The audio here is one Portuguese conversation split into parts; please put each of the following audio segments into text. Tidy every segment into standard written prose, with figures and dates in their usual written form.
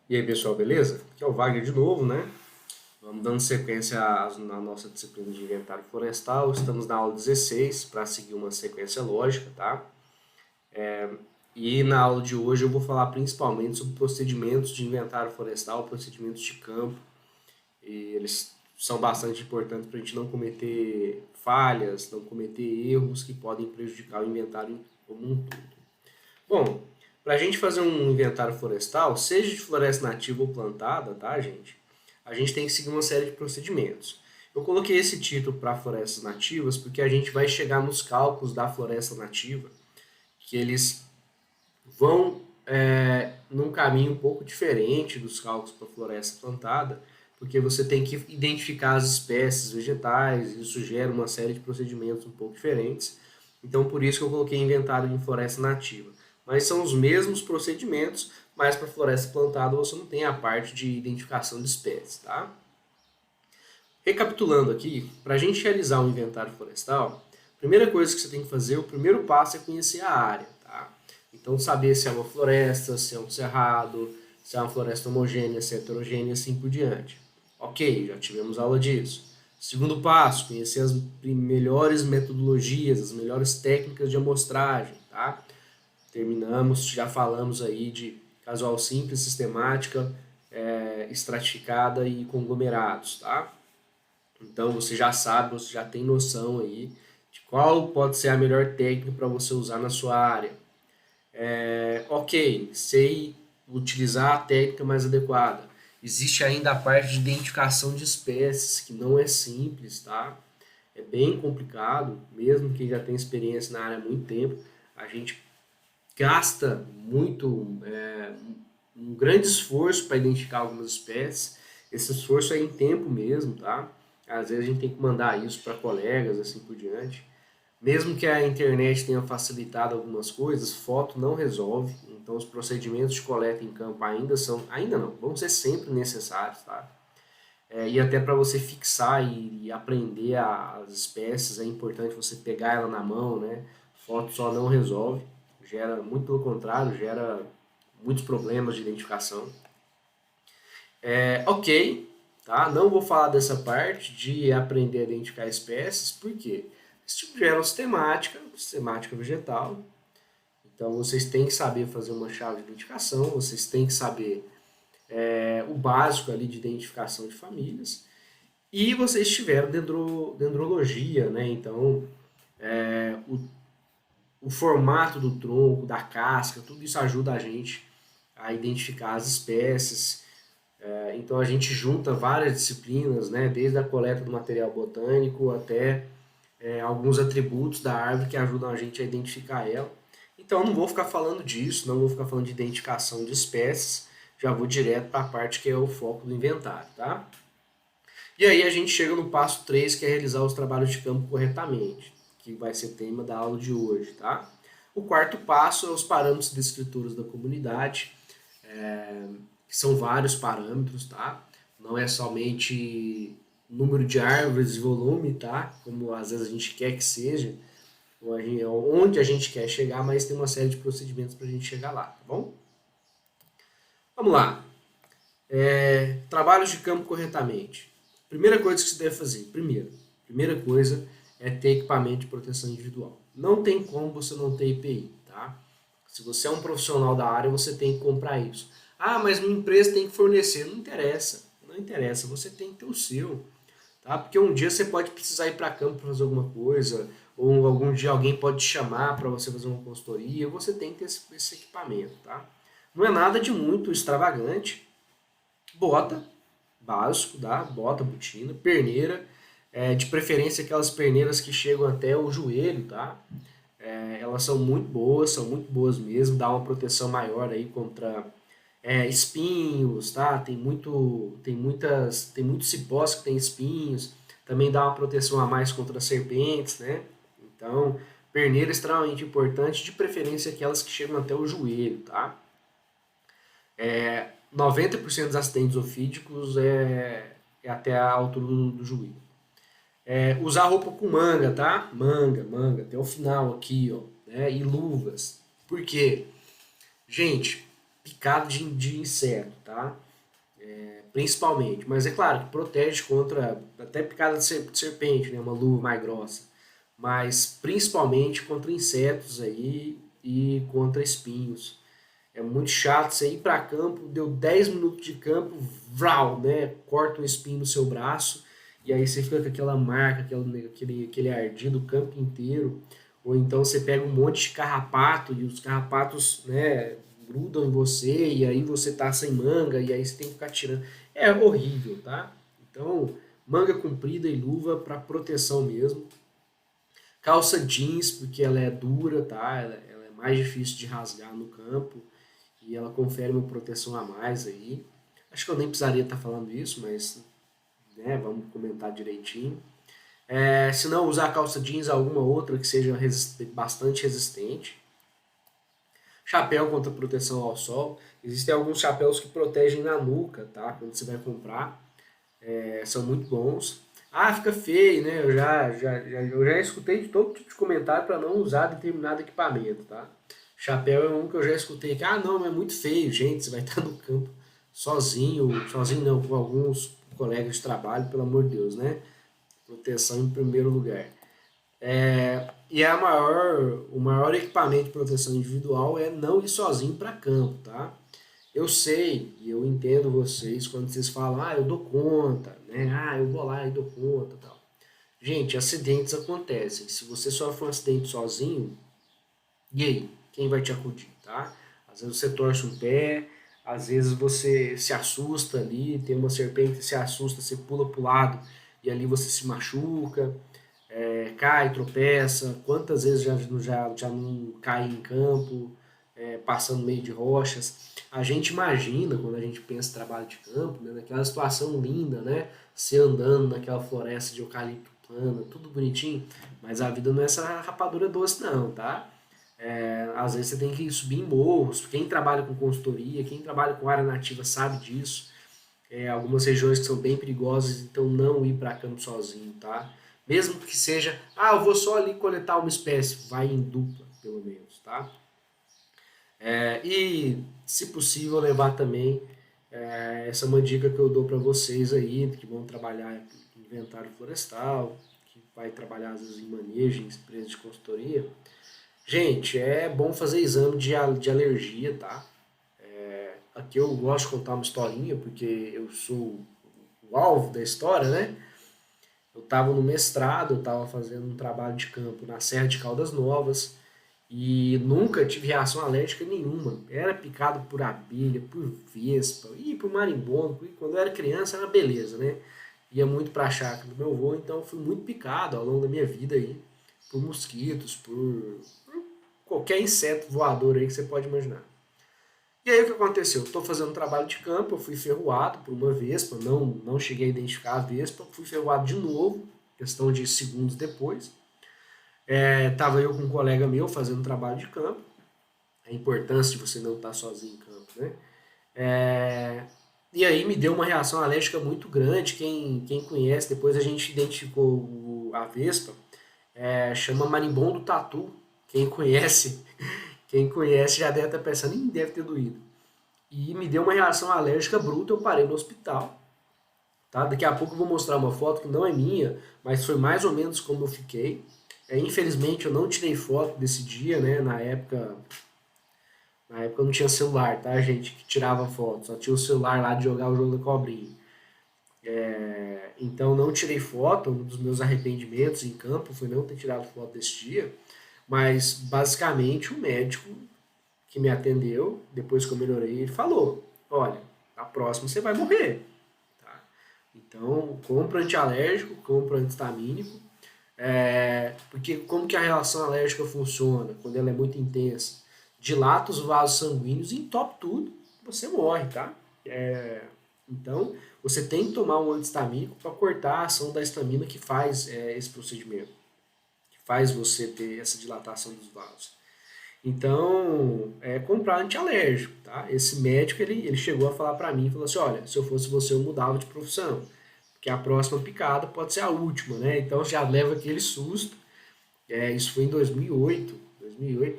E aí, pessoal, beleza? Aqui é o Wagner de novo, né? Vamos dando sequência na nossa disciplina de inventário florestal. Estamos na aula 16 para seguir uma sequência lógica, tá? E na aula de hoje eu vou falar principalmente sobre procedimentos de inventário florestal, procedimentos de campo. E eles são bastante importantes para a gente não cometer falhas, não cometer erros que podem prejudicar o inventário como um todo. Bom, para a gente fazer um inventário florestal, seja de floresta nativa ou plantada, tá, gente? A gente tem que seguir uma série de procedimentos. Eu coloquei esse título para florestas nativas porque a gente vai chegar nos cálculos da floresta nativa, que eles vão num caminho um pouco diferente dos cálculos para floresta plantada, porque você tem que identificar as espécies vegetais, isso gera uma série de procedimentos um pouco diferentes. Então, por isso que eu coloquei inventário em floresta nativa. Mas são os mesmos procedimentos, mas para floresta plantada você não tem a parte de identificação de espécies, tá? Recapitulando aqui, para a gente realizar um inventário florestal, a primeira coisa que você tem que fazer, o primeiro passo é conhecer a área, tá? Então, saber se é uma floresta, se é um cerrado, se é uma floresta homogênea, se é heterogênea e assim por diante. Ok, já tivemos aula disso. Segundo passo, conhecer as melhores metodologias, as melhores técnicas de amostragem, tá? Terminamos, já falamos aí de casual simples, sistemática, estratificada e conglomerados, tá? Então você já sabe, você já tem noção aí de qual pode ser a melhor técnica para você usar na sua área. Ok, sei utilizar a técnica mais adequada. Existe ainda a parte de identificação de espécies, que não é simples, tá? É bem complicado, mesmo quem já tem experiência na área há muito tempo, a gente gasta muito, um grande esforço para identificar algumas espécies. Esse esforço é em tempo mesmo, tá? Às vezes a gente tem que mandar isso para colegas, assim por diante. Mesmo que a internet tenha facilitado algumas coisas, foto não resolve. Então os procedimentos de coleta em campo ainda não, vão ser sempre necessários, tá? E até para você fixar e aprender as espécies, é importante você pegar ela na mão, né? Foto só não resolve, gera, muito pelo contrário, gera muitos problemas de identificação. Ok, tá? Não vou falar dessa parte de aprender a identificar espécies, porque isso tipo gera uma sistemática vegetal. Então vocês têm que saber fazer uma chave de identificação, vocês têm que saber o básico ali de identificação de famílias. E vocês tiveram dendrologia, né? Então o formato do tronco, da casca, tudo isso ajuda a gente a identificar as espécies. Então a gente junta várias disciplinas, né? Desde a coleta do material botânico até alguns atributos da árvore que ajudam a gente a identificar ela. Então não vou ficar falando disso, não vou ficar falando de identificação de espécies, já vou direto para a parte que é o foco do inventário, tá? E aí a gente chega no passo 3, que é realizar os trabalhos de campo corretamente, que vai ser tema da aula de hoje, tá? O quarto passo é os parâmetros de escrituras da comunidade, que são vários parâmetros, tá? Não é somente número de árvores e volume, tá? Como às vezes a gente quer que seja, onde a gente quer chegar, mas tem uma série de procedimentos para a gente chegar lá, tá bom? Vamos lá. Trabalhos de campo corretamente. Primeira coisa que você deve fazer, primeira coisa é ter equipamento de proteção individual. Não tem como você não ter EPI, tá? Se você é um profissional da área, você tem que comprar isso. Ah, mas uma empresa tem que fornecer. Não interessa, não interessa, você tem que ter o seu, tá? Porque um dia você pode precisar ir para campo para fazer alguma coisa, ou algum dia alguém pode te chamar para você fazer uma consultoria, você tem que ter esse equipamento, tá? Não é nada de muito extravagante, bota, básico, tá? Bota, botina, perneira, de preferência aquelas perneiras que chegam até o joelho, tá? Elas são muito boas mesmo, dá uma proteção maior aí contra espinhos, tá? Tem muitos cipós que tem espinhos, também dá uma proteção a mais contra serpentes, né? Então, perneira é extremamente importante, de preferência aquelas que chegam até o joelho, tá? 90% dos acidentes ofídicos é até a altura do joelho. Usar roupa com manga, tá? Manga, até o final aqui, ó. Né? E luvas. Por quê? Gente, picada de inseto, tá? Principalmente. Mas é claro que protege contra até picada de serpente, né? Uma luva mais grossa. Mas principalmente contra insetos aí e contra espinhos. É muito chato você ir para campo, deu 10 minutos de campo, vral, né? Corta um espinho no seu braço e aí você fica com aquela marca, aquele ardido o campo inteiro. Ou então você pega um monte de carrapato e os carrapatos, né, grudam em você e aí você tá sem manga e aí você tem que ficar tirando. É horrível, tá? Então, manga comprida e luva para proteção mesmo. Calça jeans, porque ela é dura, tá? Ela é mais difícil de rasgar no campo e ela confere uma proteção a mais aí. Acho que eu nem precisaria estar falando isso, mas né, vamos comentar direitinho. Se não usar calça jeans, alguma outra que seja bastante resistente. Chapéu contra proteção ao sol. Existem alguns chapéus que protegem na nuca, tá? Quando você vai comprar. São muito bons. Ah, fica feio, né? Eu já escutei de todo tipo de comentário para não usar determinado equipamento, tá? Chapéu é um que eu já escutei que, ah, não, é muito feio, gente, você vai estar no campo sozinho não, com alguns colegas de trabalho, pelo amor de Deus, né? Proteção em primeiro lugar. E o maior equipamento de proteção individual é não ir sozinho para campo, tá? Eu sei e eu entendo vocês quando vocês falam, ah, eu dou conta, né? Ah, eu vou lá e dou conta, tal. Gente, acidentes acontecem. Se você sofre um acidente sozinho, e aí? Quem vai te acudir, tá? Às vezes você torce um pé, às vezes você se assusta ali, tem uma serpente, se assusta, você pula pro lado e ali você se machuca, cai, tropeça. Quantas vezes já não cai em campo, passando no meio de rochas. A gente imagina, quando a gente pensa em trabalho de campo, né, naquela situação linda, né? Você andando naquela floresta de eucalipto plana, tudo bonitinho, mas a vida não é essa rapadura doce não, tá? Às vezes você tem que subir em morros. Quem trabalha com consultoria, quem trabalha com área nativa sabe disso. Algumas regiões que são bem perigosas, então não ir para campo sozinho, tá? Mesmo que seja, ah, eu vou só ali coletar uma espécie, vai em dupla, pelo menos, tá? E, se possível, levar também, essa é uma dica que eu dou para vocês aí, que vão trabalhar em inventário florestal, que vai trabalhar às vezes em manejo, em empresas de consultoria. Gente, é bom fazer exame de alergia, tá? Aqui eu gosto de contar uma historinha, porque eu sou o alvo da história, né? Eu estava no mestrado, eu estava fazendo um trabalho de campo na Serra de Caldas Novas e nunca tive reação alérgica nenhuma. Era picado por abelha, por vespa e por marimbondo. E quando eu era criança era beleza, né? Ia muito para a chácara do meu avô, então fui muito picado ao longo da minha vida aí por mosquitos, por qualquer inseto voador aí que você pode imaginar. E aí o que aconteceu? Estou fazendo um trabalho de campo, eu fui ferroado por uma vespa, não cheguei a identificar a vespa, fui ferroado de novo, questão de segundos depois. Tava eu com um colega meu fazendo um trabalho de campo, a importância de você não estar sozinho em campo, né? É, e aí me deu uma reação alérgica muito grande, quem conhece, depois a gente identificou a vespa, chama marimbondo tatu, quem conhece, quem conhece já deve estar pensando, deve ter doído. E me deu uma reação alérgica bruta, eu parei no hospital. Tá? Daqui a pouco eu vou mostrar uma foto que não é minha, mas foi mais ou menos como eu fiquei. Infelizmente eu não tirei foto desse dia, né? Na época não tinha celular, tá, gente? Que tirava foto, só tinha o celular lá de jogar o jogo da cobrinha. Então não tirei foto, um dos meus arrependimentos em campo foi não ter tirado foto desse dia. Mas basicamente o médico que me atendeu, depois que eu melhorei, ele falou: olha, a próxima você vai morrer. Tá? Então, compra antialérgico, compra antihistamínico, porque como que a reação alérgica funciona quando ela é muito intensa? Dilata os vasos sanguíneos e entope tudo, você morre, tá? Então, você tem que tomar um antihistamínico para cortar a ação da histamina que faz esse procedimento, que faz você ter essa dilatação dos vasos. Então, comprar antialérgico, tá? Esse médico, ele chegou a falar para mim, falou assim, olha, se eu fosse você, eu mudava de profissão, porque a próxima picada pode ser a última, né? Então, já leva aquele susto. Isso foi em 2008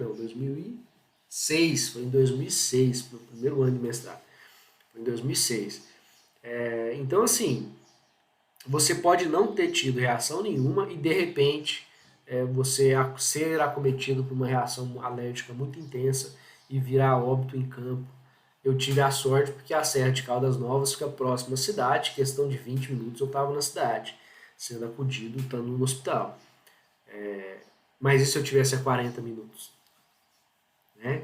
não, 2000 Foi em 2006, meu primeiro ano de mestrado. Foi em 2006. Então, assim, você pode não ter tido reação nenhuma e, de repente, você ser acometido por uma reação alérgica muito intensa e virar óbito em campo. Eu tive a sorte porque a Serra de Caldas Novas fica próxima à cidade, questão de 20 minutos eu estava na cidade, sendo acudido, estando no hospital. Mas e se eu tivesse a 40 minutos? Né?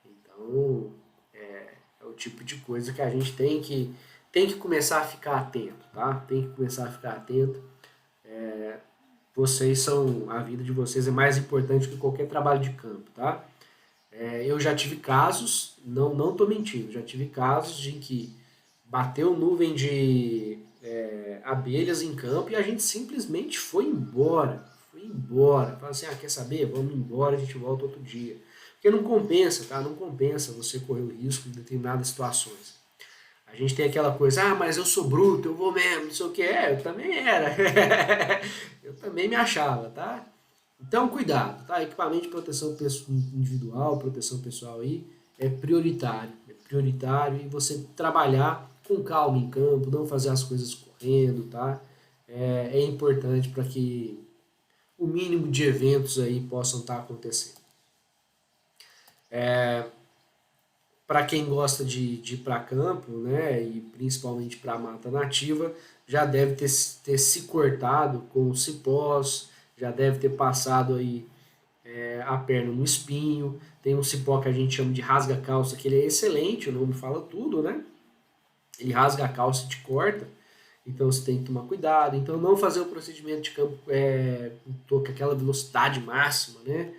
Então, é o tipo de coisa que a gente tem que começar a ficar atento, tá? Tem que começar a ficar atento. A vida de vocês é mais importante que qualquer trabalho de campo, tá? Eu já tive casos, não tô mentindo, já tive casos de que bateu nuvem de abelhas em campo e a gente simplesmente foi embora. Foi embora. Fala assim, quer saber? Vamos embora, a gente volta outro dia. Porque não compensa, tá? Não compensa você correr o risco em determinadas situações. A gente tem aquela coisa, mas eu sou bruto, eu vou mesmo, não sei o que. Eu também era. Eu também me achava, tá? Então, cuidado, tá? Equipamento de proteção individual, proteção pessoal aí, é prioritário. É prioritário e você trabalhar com calma em campo, não fazer as coisas correndo, tá? É importante para que o mínimo de eventos aí possam estar acontecendo. Para quem gosta de ir para campo, né, e principalmente para a mata nativa, já deve ter se cortado com cipós, já deve ter passado aí a perna no espinho. Tem um cipó que a gente chama de rasga-calça, que ele é excelente, o nome fala tudo, né? Ele rasga a calça e te corta, então você tem que tomar cuidado. Então não fazer o procedimento de campo com aquela velocidade máxima, né?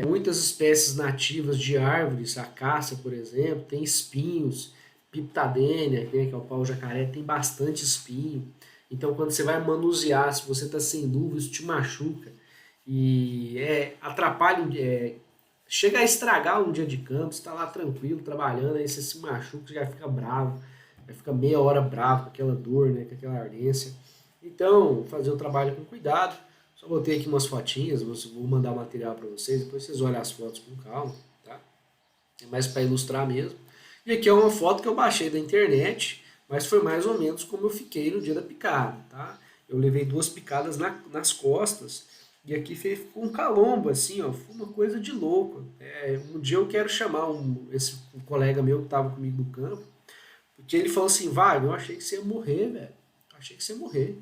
Muitas espécies nativas de árvores, a caça, por exemplo, tem espinhos, piptadênia, né, que é o pau-jacaré, tem bastante espinho. Então, quando você vai manusear, se você está sem luva, isso te machuca e atrapalha, chega a estragar um dia de campo, você está lá tranquilo, trabalhando, aí você se machuca, você já fica bravo, vai ficar meia hora bravo com aquela dor, né, com aquela ardência. Então, fazer o trabalho com cuidado. Só botei aqui umas fotinhas, vou mandar material para vocês, depois vocês olham as fotos com calma, tá? É mais para ilustrar mesmo. E aqui é uma foto que eu baixei da internet, mas foi mais ou menos como eu fiquei no dia da picada, tá? Eu levei 2 picadas nas costas e aqui ficou um calombo, assim, ó, foi uma coisa de louco. Um dia eu quero chamar um colega meu que estava comigo no campo, porque ele falou assim, Wagner, eu achei que você ia morrer, velho. Eu achei que você ia morrer.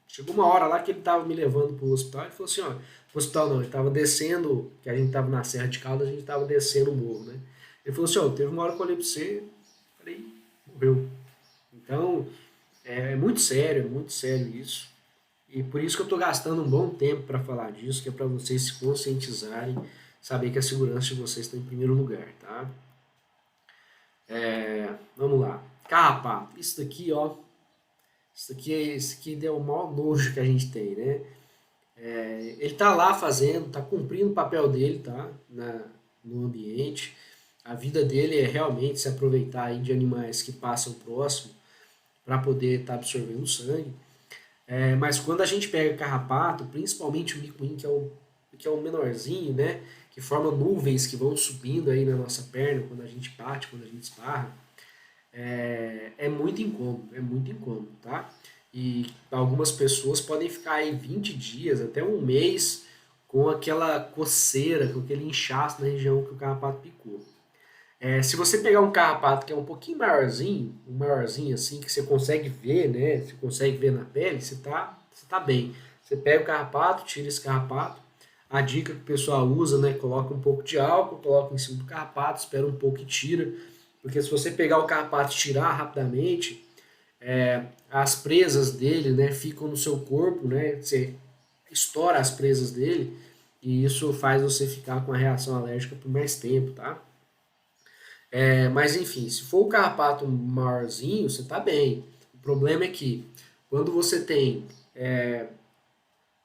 Chegou uma hora lá que ele estava me levando para o hospital, ele falou assim, ó, pro hospital não, ele estava descendo, que a gente estava na Serra de Caldas, a gente estava descendo o morro, né? Ele falou assim, ó, teve uma hora que eu olhei para você, falei, morreu. Então, é muito sério isso. E por isso que eu estou gastando um bom tempo para falar disso, que é para vocês se conscientizarem, saber que a segurança de vocês está em primeiro lugar, tá? Vamos lá. Carrapato. Isso aqui é o maior nojo que a gente tem, né? Ele tá lá fazendo, tá cumprindo o papel dele, tá? No ambiente. A vida dele é realmente se aproveitar aí de animais que passam próximo para poder estar absorvendo sangue. Mas quando a gente pega carrapato, principalmente o micuim, que é o menorzinho, né? Que forma nuvens que vão subindo aí na nossa perna quando a gente bate, quando a gente esparra, é muito incômodo, tá? E algumas pessoas podem ficar aí 20 dias, até um mês, com aquela coceira, com aquele inchaço na região que o carrapato picou. Se você pegar um carrapato que é um pouquinho maiorzinho, um maiorzinho assim, que você consegue ver, né? Você consegue ver na pele, você tá bem. Você pega o carrapato, tira esse carrapato. A dica que o pessoal usa, né? Coloca um pouco de álcool, coloca em cima do carrapato, espera um pouco e tira. Porque se você pegar o carrapato e tirar rapidamente, as presas dele, né, ficam no seu corpo, né? Você estoura as presas dele e isso faz você ficar com a reação alérgica por mais tempo, tá? Mas enfim, se for o carrapato maiorzinho, você tá bem. O problema é que quando você tem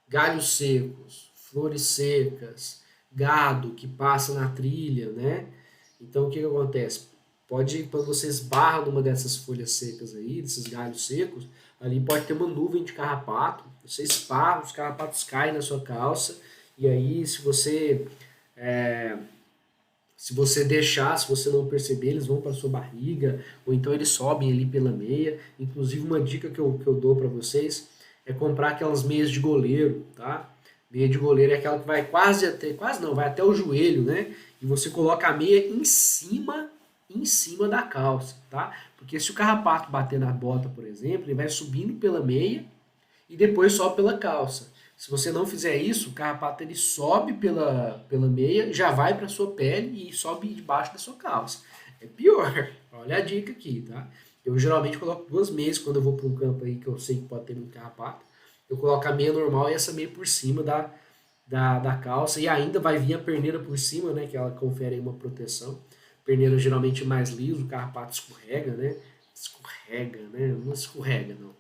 galhos secos, flores secas, gado que passa na trilha, né? Então o que acontece? Quando você esbarra numa dessas folhas secas aí, desses galhos secos, ali pode ter uma nuvem de carrapato, você esparra, os carrapatos caem na sua calça, e aí se você Se você deixar, se você não perceber, eles vão para sua barriga, ou então eles sobem ali pela meia. Inclusive, uma dica que eu dou para vocês é comprar aquelas meias de goleiro, tá? Meia de goleiro é aquela que vai quase não, vai até o joelho, né? E você coloca a meia em cima da calça, tá? Porque se o carrapato bater na bota, por exemplo, ele vai subindo pela meia e depois sobe pela calça. Se você não fizer isso, o carrapato ele sobe pela meia, já vai para sua pele e sobe debaixo da sua calça. É pior. Olha a dica aqui, tá? Eu geralmente coloco 2 meias quando eu vou para um campo aí que eu sei que pode ter muito carrapato. Eu coloco a meia normal e essa meia por cima da calça. E ainda vai vir a perneira por cima, né? Que ela confere aí uma proteção. Perneira geralmente mais liso, o carrapato escorrega, né? Escorrega, né? Não escorrega, não.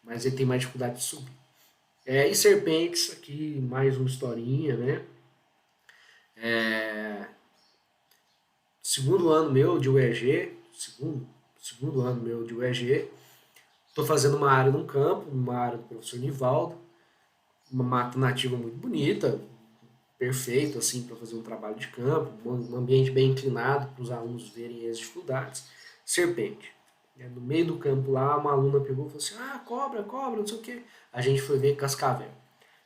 Mas ele tem mais dificuldade de subir. E serpentes, aqui mais uma historinha, né? É, segundo ano meu de UEG, segundo ano meu de UEG, estou fazendo uma área num campo, uma área do professor Nivaldo, uma mata nativa muito bonita, perfeito assim para fazer um trabalho de campo, um ambiente bem inclinado para os alunos verem as dificuldades. Serpente. No meio do campo lá, uma aluna pegou e falou assim: ah, cobra, cobra, não sei o quê. A gente foi ver cascavel.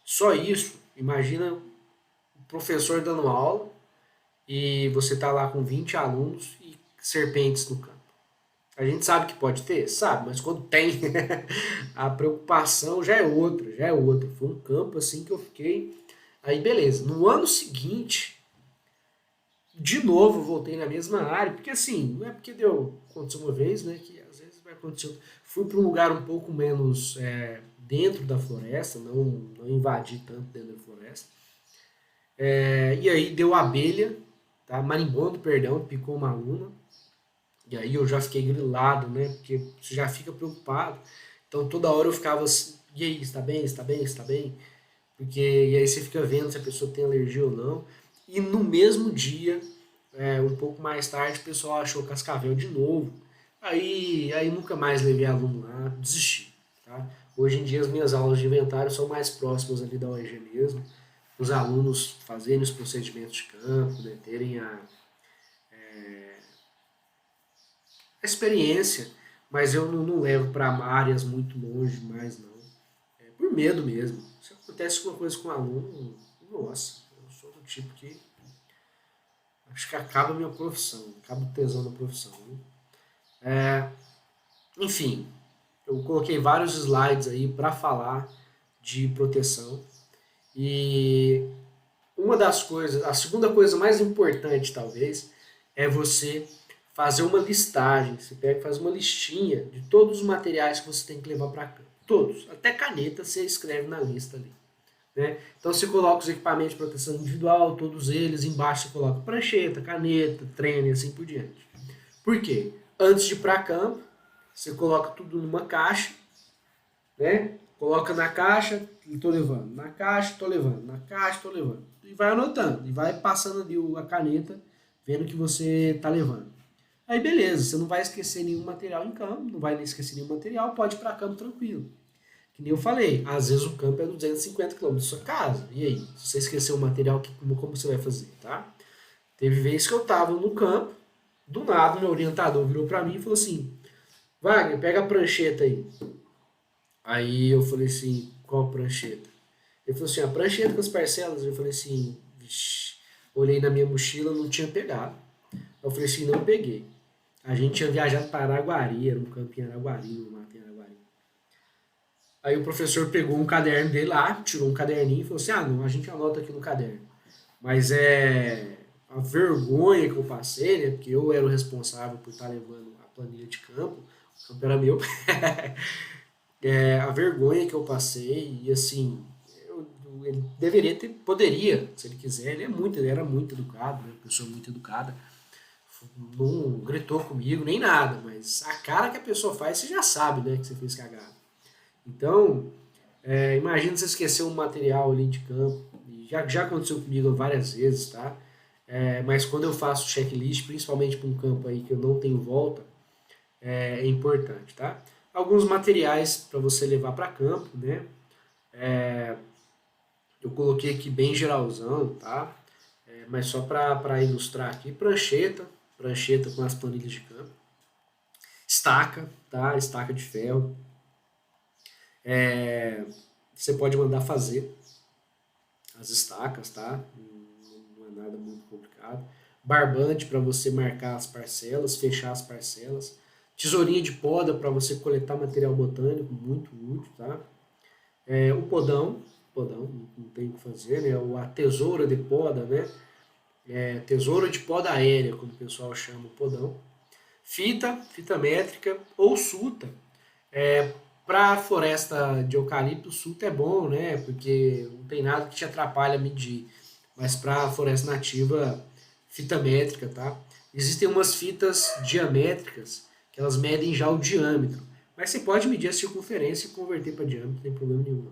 Só isso, imagina o professor dando aula e você tá lá com 20 alunos e serpentes no campo. A gente sabe que pode ter? Sabe, mas quando tem, a preocupação já é outra, já é outra. Foi um campo assim que eu fiquei. Aí beleza, no ano seguinte, de novo voltei na mesma área, porque assim, não é porque aconteceu uma vez, né, que às vezes vai acontecer. Fui para um lugar um pouco menos dentro da floresta, não invadi tanto dentro da floresta. E aí deu abelha, tá? Marimbondo, perdão, picou uma aluna. E aí eu já fiquei grilado, né? Porque você já fica preocupado. Então toda hora eu ficava assim, e aí, está bem, está bem, está bem? Porque e aí você fica vendo se a pessoa tem alergia ou não. E no mesmo dia, um pouco mais tarde, o pessoal achou cascavel de novo. Aí nunca mais levei aluno lá, desisti. Tá? Hoje em dia as minhas aulas de inventário são mais próximas ali da UEG mesmo. Os alunos fazerem os procedimentos de campo, né, terem a experiência, mas eu não levo para áreas muito longe mais não. Por medo mesmo. Se acontece alguma coisa com o aluno, nossa, eu sou do tipo que acho que acaba a minha profissão, acaba o tesão da profissão. Né? Enfim, eu coloquei vários slides aí para falar de proteção e uma das coisas, a segunda coisa mais importante talvez, é você fazer uma listagem. Você pega e faz uma listinha de todos os materiais que você tem que levar para campo. Todos, até caneta você escreve na lista ali. Né? Então você coloca os equipamentos de proteção individual, todos eles, embaixo você coloca prancheta, caneta, treino e assim por diante. Por quê? Antes de ir para campo, você coloca tudo numa caixa, né? Coloca na caixa, estou levando, na caixa, estou levando, na caixa, estou levando. E vai anotando, e vai passando ali a caneta, vendo que você está levando. Aí beleza, você não vai esquecer nenhum material em campo, não vai esquecer nenhum material, pode ir para campo tranquilo. Que nem eu falei, às vezes o campo é 250 km da sua casa. E aí? Se você esqueceu o material, como você vai fazer, tá? Teve vez que eu tava no campo, do nada meu orientador virou para mim e falou assim: Wagner, pega a prancheta aí. Aí eu falei assim: qual prancheta? Ele falou assim: a prancheta com as parcelas. Eu falei assim: vixi. Olhei na minha mochila, não tinha pegado. Eu falei assim: não peguei. A gente tinha viajado para Araguari, era um campo em Araguari, no mato em Araguari. Aí o professor pegou um caderno dele lá, tirou um caderninho e falou assim: ah, não, a gente anota aqui no caderno. Mas a vergonha que eu passei, né? Porque eu era o responsável por estar levando a planilha de campo, o campo era meu. A vergonha que eu passei, e assim, ele deveria ter, poderia, se ele quiser, ele era muito educado, né? Pessoa muito educada. Não gritou comigo, nem nada, mas a cara que a pessoa faz, você já sabe, né? Que você fez cagada. Então, imagina você esquecer um material ali de campo. Já aconteceu comigo várias vezes, tá? Mas quando eu faço checklist, principalmente para um campo aí que eu não tenho volta, é importante, tá? Alguns materiais para você levar para campo, né? Eu coloquei aqui bem geralzão, tá? mas só para ilustrar aqui, prancheta com as planilhas de campo, estaca, tá? Estaca de ferro. Você pode mandar fazer as estacas, tá? Não é nada muito complicado. Barbante para você marcar as parcelas, fechar as parcelas. Tesourinha de poda para você coletar material botânico, muito útil, tá? O podão, não tem o que fazer, né? A tesoura de poda, né? Tesoura de poda aérea, como o pessoal chama o podão. Fita métrica ou suta. Para a floresta de eucalipto, suta é bom, né? Porque não tem nada que te atrapalhe a medir. Mas para a floresta nativa, fita métrica, tá? Existem umas fitas diamétricas que elas medem já o diâmetro. Mas você pode medir a circunferência e converter para diâmetro, não tem problema nenhum.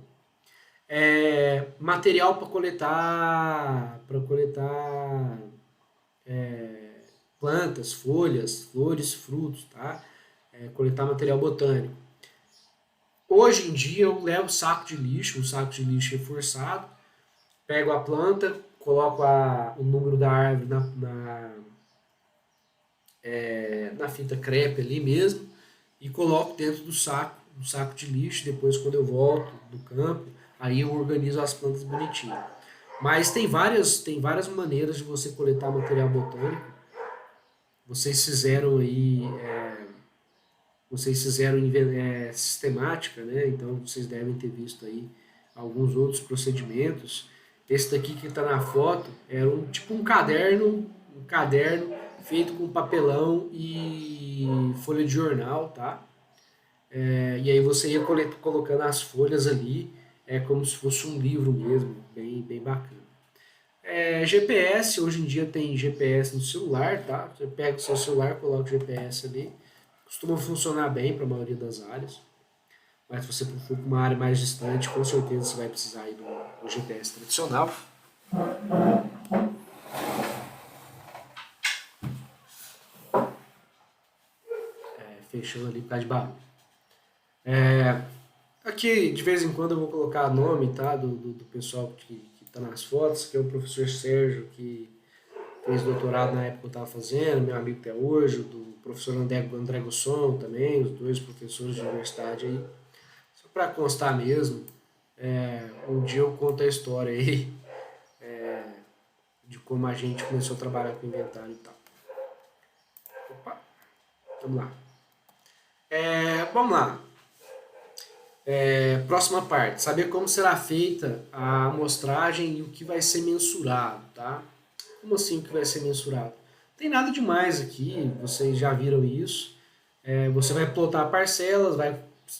Material para coletar plantas, folhas, flores, frutos, tá? Coletar material botânico. Hoje em dia eu levo um saco de lixo reforçado, pego a planta, coloco o número da árvore na fita crepe ali mesmo e coloco dentro do saco de lixo. Depois, quando eu volto do campo, aí eu organizo as plantas bonitinho. Mas tem várias maneiras de você coletar material botânico. Vocês fizeram aí, sistemática, né? Então vocês devem ter visto aí alguns outros procedimentos. Esse daqui que está na foto era tipo um caderno feito com papelão e folha de jornal, tá? E aí você ia colocando as folhas ali, como se fosse um livro mesmo, bem bacana. GPS, hoje em dia tem GPS no celular, tá? Você pega o seu celular, coloca o GPS ali, costuma funcionar bem para a maioria das áreas. Mas se você for para uma área mais distante, com certeza você vai precisar aí do GPS tradicional. Fechando ali por causa de barulho. Aqui, de vez em quando, eu vou colocar nome, tá? Do pessoal que está nas fotos, que é o professor Sérgio, que fez doutorado na época que eu estava fazendo, meu amigo até hoje, do professor André Gosson também, os dois professores de universidade aí. Só para constar mesmo, um dia eu conto a história aí de como a gente começou a trabalhar com inventário e tal. Opa, vamos lá. Vamos lá. Próxima parte, saber como será feita a amostragem e o que vai ser mensurado, tá? Como assim o que vai ser mensurado? Não tem nada demais aqui, vocês já viram isso. Você vai plotar parcelas, vai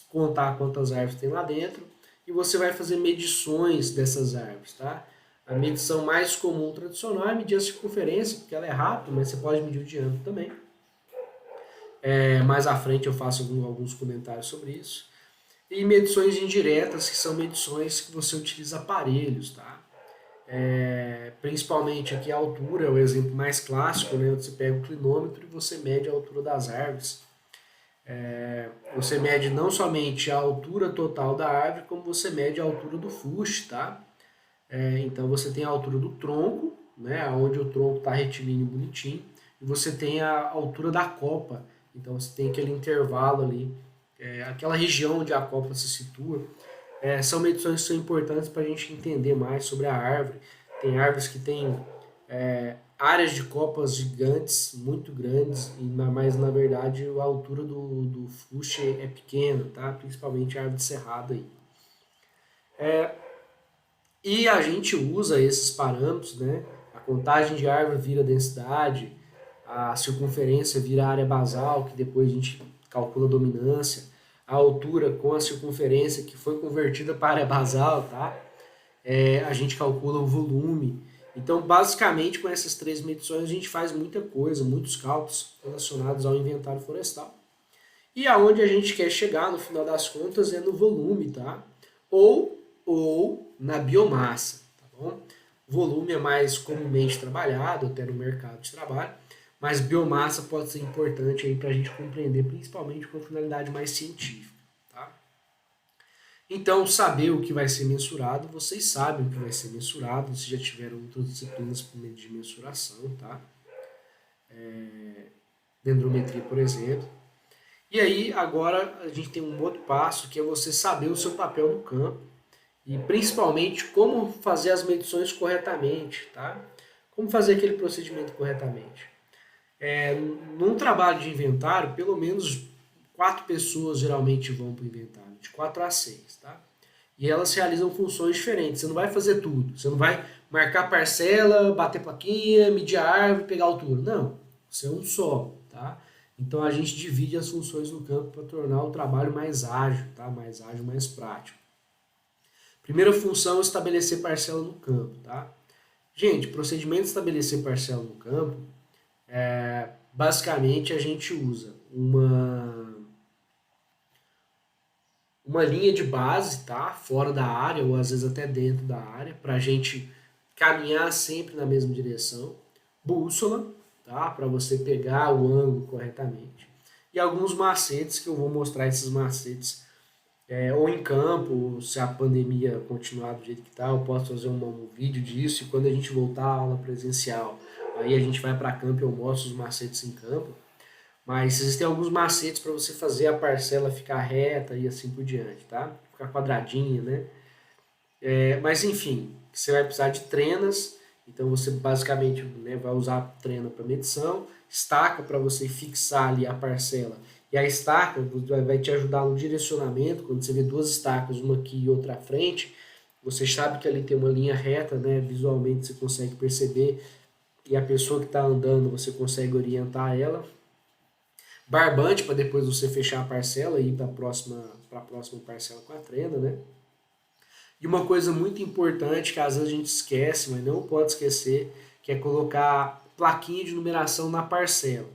contar quantas árvores tem lá dentro e você vai fazer medições dessas árvores, tá? A medição mais comum tradicional é medir a circunferência, porque ela é rápida, mas você pode medir o diâmetro também. Mais à frente eu faço alguns comentários sobre isso. E medições indiretas, que são medições que você utiliza aparelhos, tá? Principalmente aqui a altura é o exemplo mais clássico, né? Você pega o clinômetro e você mede a altura das árvores. Você mede não somente a altura total da árvore, como você mede a altura do fuste, tá? Então você tem a altura do tronco, né? Onde o tronco está retilíneo bonitinho, e você tem a altura da copa. Então você tem aquele intervalo ali, aquela região onde a copa se situa. São medições que são importantes para a gente entender mais sobre a árvore. Tem árvores que têm áreas de copas gigantes, muito grandes, mas na verdade a altura do fuste é pequena, tá? Principalmente a árvore de cerrado aí. E a gente usa esses parâmetros, né? A contagem de árvore vira densidade, a circunferência vira área basal, que depois a gente calcula a dominância, a altura com a circunferência que foi convertida para área basal, tá? A gente calcula o volume. Então, basicamente, com essas três medições, a gente faz muita coisa, muitos cálculos relacionados ao inventário florestal. E aonde a gente quer chegar, no final das contas, é no volume, tá? Ou na biomassa, tá bom? Volume é mais comumente trabalhado, até no mercado de trabalho, mas biomassa pode ser importante aí para a gente compreender, principalmente com finalidade mais científica, tá? Então, saber o que vai ser mensurado, vocês sabem o que vai ser mensurado, vocês já tiveram outras disciplinas de mensuração, tá? Dendrometria, por exemplo. E aí, agora, a gente tem um outro passo, que é você saber o seu papel no campo e, principalmente, como fazer as medições corretamente, tá? Como fazer aquele procedimento corretamente. Num trabalho de inventário, pelo menos 4 pessoas geralmente vão para o inventário, de 4 a 6, tá? E elas realizam funções diferentes. Você não vai fazer tudo. Você não vai marcar parcela, bater plaquinha, medir a árvore, pegar a altura. Não. Você é um só, tá? Então a gente divide as funções no campo para tornar o trabalho mais ágil, tá? Mais ágil, mais prático. Primeira função é estabelecer parcela no campo, tá? Gente, procedimento de estabelecer parcela no campo, basicamente a gente usa uma linha de base, tá? Fora da área, ou às vezes até dentro da área, para a gente caminhar sempre na mesma direção. Bússola, tá? Para você pegar o ângulo corretamente. E alguns macetes, que eu vou mostrar esses macetes ou em campo, se a pandemia continuar do jeito que está, eu posso fazer um vídeo disso, e quando a gente voltar à aula presencial, aí a gente vai para campo e eu mostro os macetes em campo. Mas existem alguns macetes para você fazer a parcela ficar reta e assim por diante, tá? Ficar quadradinha, né? Mas enfim, você vai precisar de trenas, então você basicamente, né, vai usar a trena para medição, estaca para você fixar ali a parcela. E a estaca vai te ajudar no direcionamento, quando você vê 2 estacas, uma aqui e outra à frente, você sabe que ali tem uma linha reta, né? Visualmente você consegue perceber, e a pessoa que está andando você consegue orientar ela. Barbante para depois você fechar a parcela e ir para a próxima parcela com a trena, né? E uma coisa muito importante que às vezes a gente esquece, mas não pode esquecer, que é colocar plaquinha de numeração na parcela.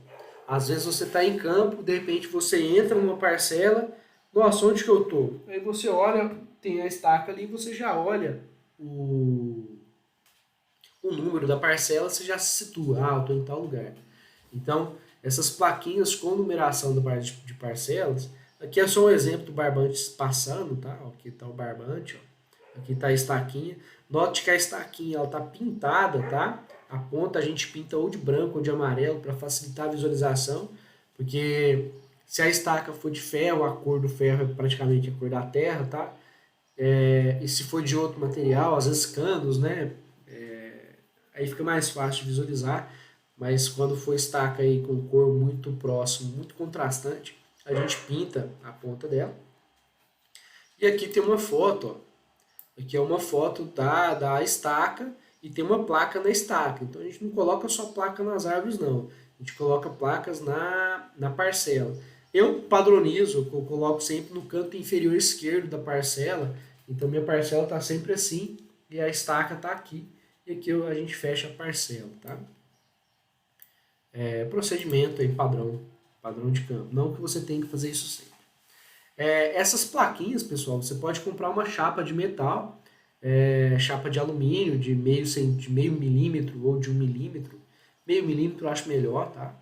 Às vezes você está em campo, de repente você entra numa parcela, nossa, onde que eu tô? Aí você olha, tem a estaca ali, você já olha o número da parcela, você já se situa, eu estou em tal lugar. Então, essas plaquinhas com numeração de parcelas, aqui é só um exemplo do barbante passando, tá? Aqui está o barbante, ó. Aqui está a estaquinha. Note que a estaquinha ela está pintada, tá? A ponta a gente pinta ou de branco ou de amarelo para facilitar a visualização, porque se a estaca for de ferro, a cor do ferro é praticamente a cor da terra, tá? E se for de outro material, às vezes canos, né? Aí fica mais fácil de visualizar, mas quando for estaca aí com cor muito próximo, muito contrastante, a gente pinta a ponta dela. E aqui tem uma foto, ó. Aqui é uma foto da estaca e tem uma placa na estaca. Então a gente não coloca só placa nas árvores, não. A gente coloca placas na parcela. Eu padronizo, eu coloco sempre no canto inferior esquerdo da parcela. Então minha parcela está sempre assim e a estaca está aqui. E aqui a gente fecha a parcela, tá? Procedimento aí padrão de campo. Não que você tenha que fazer isso sempre. Essas plaquinhas, pessoal, você pode comprar uma chapa de metal, chapa de alumínio de meio milímetro ou de 1 milímetro. Meio milímetro eu acho melhor, tá?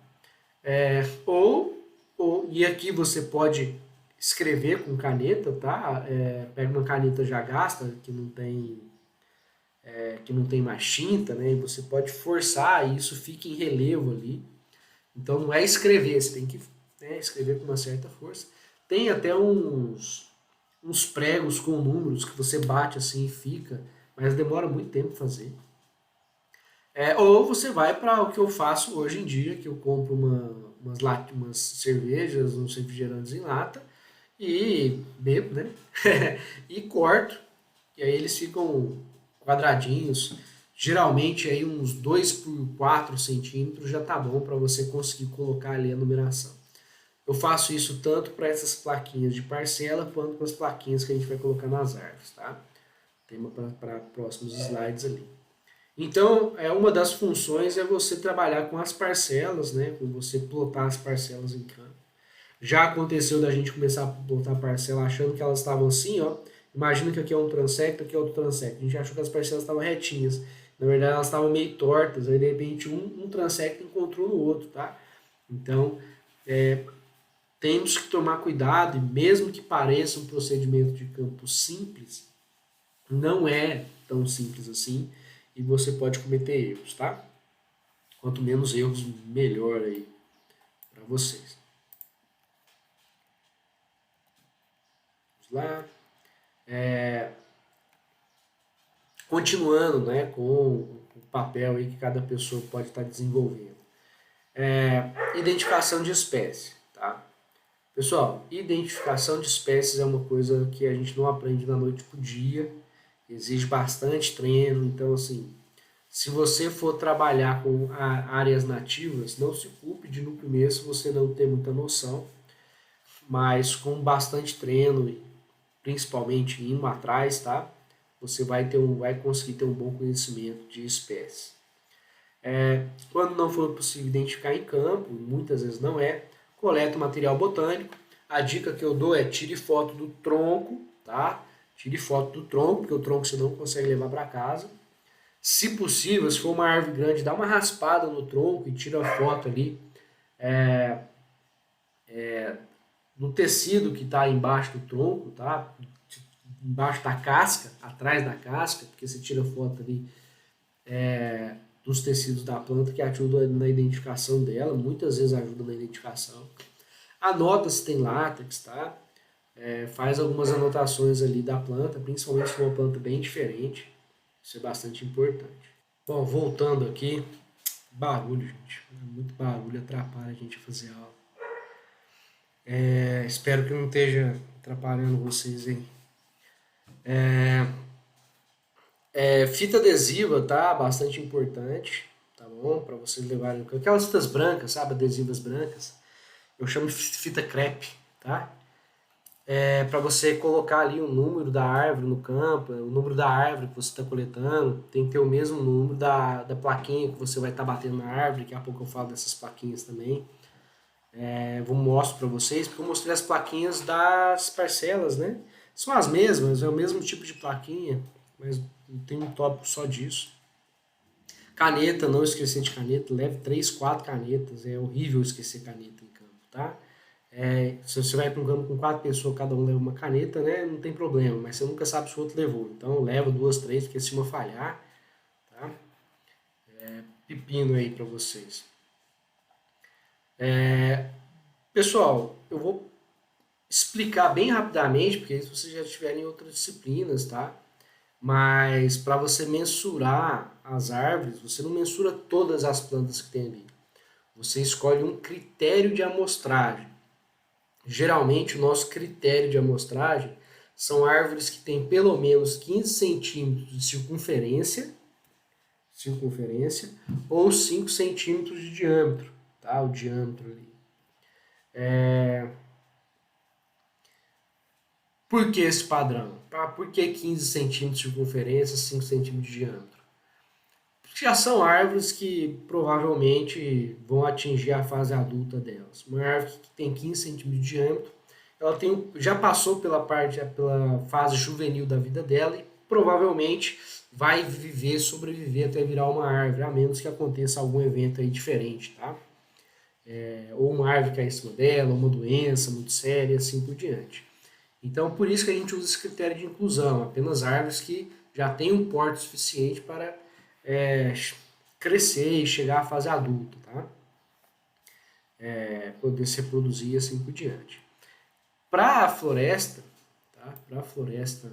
E aqui você pode escrever com caneta, tá? Pega uma caneta já gasta, que não tem mais tinta, né? E você pode forçar e isso fica em relevo ali. Então não é escrever, você tem que, né, escrever com uma certa força. Tem até uns pregos com números que você bate assim e fica, mas demora muito tempo fazer. Ou você vai para o que eu faço hoje em dia, que eu compro umas cervejas, uns refrigerantes em lata e bebo, né? E corto, e aí eles ficam quadradinhos. Geralmente aí uns 2 por 4 centímetros já tá bom para você conseguir colocar ali a numeração. Eu faço isso tanto para essas plaquinhas de parcela quanto para as plaquinhas que a gente vai colocar nas árvores, tá? Tema para próximos slides ali. Então, uma das funções é você trabalhar com as parcelas, né? Com você plotar as parcelas em campo. Já aconteceu da gente começar a plotar parcela achando que elas estavam assim, ó. Imagina que aqui é um transecto, aqui é outro transecto. A gente achou que as parcelas estavam retinhas. Na verdade, elas estavam meio tortas. Aí, de repente, um transecto encontrou no outro, tá? Então, temos que tomar cuidado, e mesmo que pareça um procedimento de campo simples, não é tão simples assim, e você pode cometer erros, tá? Quanto menos erros, melhor aí para vocês. Vamos lá. Continuando, né, com o papel aí que cada pessoa pode estar desenvolvendo. Identificação de espécie, tá? Pessoal, identificação de espécies é uma coisa que a gente não aprende da noite pro dia, exige bastante treino, então assim, se você for trabalhar com áreas nativas, não se culpe de no começo você não ter muita noção, mas com bastante treino, principalmente indo atrás, tá? Você vai conseguir ter um bom conhecimento de espécies. Quando não for possível identificar em campo, muitas vezes não é, coleta o material botânico. A dica que eu dou é tire foto do tronco, tá? Tire foto do tronco, porque o tronco você não consegue levar para casa. Se possível, se for uma árvore grande, dá uma raspada no tronco e tira a foto ali no tecido que está embaixo do tronco, tá? Embaixo da casca, atrás da casca, porque você tira foto ali dos tecidos da planta que ajuda na identificação dela, muitas vezes ajuda na identificação. Anota se tem látex, tá? Faz algumas anotações ali da planta, principalmente se for uma planta bem diferente, isso é bastante importante. Bom, voltando aqui, barulho, gente, muito barulho atrapalha a gente a fazer aula. Espero que não esteja atrapalhando vocês aí. Fita adesiva, tá? Bastante importante, tá bom? Para vocês levarem aquelas fitas brancas, sabe? Adesivas brancas. Eu chamo de fita crepe, tá? Para você colocar ali o número da árvore no campo, o número da árvore que você está coletando, tem que ter o mesmo número da plaquinha que você vai estar batendo na árvore. Daqui a pouco eu falo dessas plaquinhas também. Vou mostrar para vocês, porque eu mostrei as plaquinhas das parcelas, né? São as mesmas, é o mesmo tipo de plaquinha, mas tem um tópico só disso. Caneta, não esquecer de caneta, leve 3, 4 canetas, é horrível esquecer caneta em campo, tá? Se você vai para um campo com 4 pessoas, cada um leva uma caneta, né? Não tem problema, mas você nunca sabe se o outro levou. Então leva 2, 3, porque se uma falhar, tá? Pepino aí para vocês. Pessoal, eu vou explicar bem rapidamente, porque se vocês já estiverem em outras disciplinas, tá? Mas para você mensurar as árvores, você não mensura todas as plantas que tem ali. Você escolhe um critério de amostragem. Geralmente, o nosso critério de amostragem são árvores que têm pelo menos 15 centímetros de circunferência ou 5 centímetros de diâmetro, tá? O diâmetro ali. Por que esse padrão? Por que 15 centímetros de circunferência, 5 centímetros de diâmetro? Porque já são árvores que provavelmente vão atingir a fase adulta delas. Uma árvore que tem 15 centímetros de diâmetro, ela já passou pela fase juvenil da vida dela e provavelmente vai sobreviver até virar uma árvore, a menos que aconteça algum evento aí diferente, tá? Ou uma árvore cair em cima dela, uma doença muito séria, assim por diante. Então, por isso que a gente usa esse critério de inclusão, apenas árvores que já têm um porte suficiente para crescer e chegar à fase adulta, tá? Poder se reproduzir e assim por diante. Para a floresta, tá? Para a floresta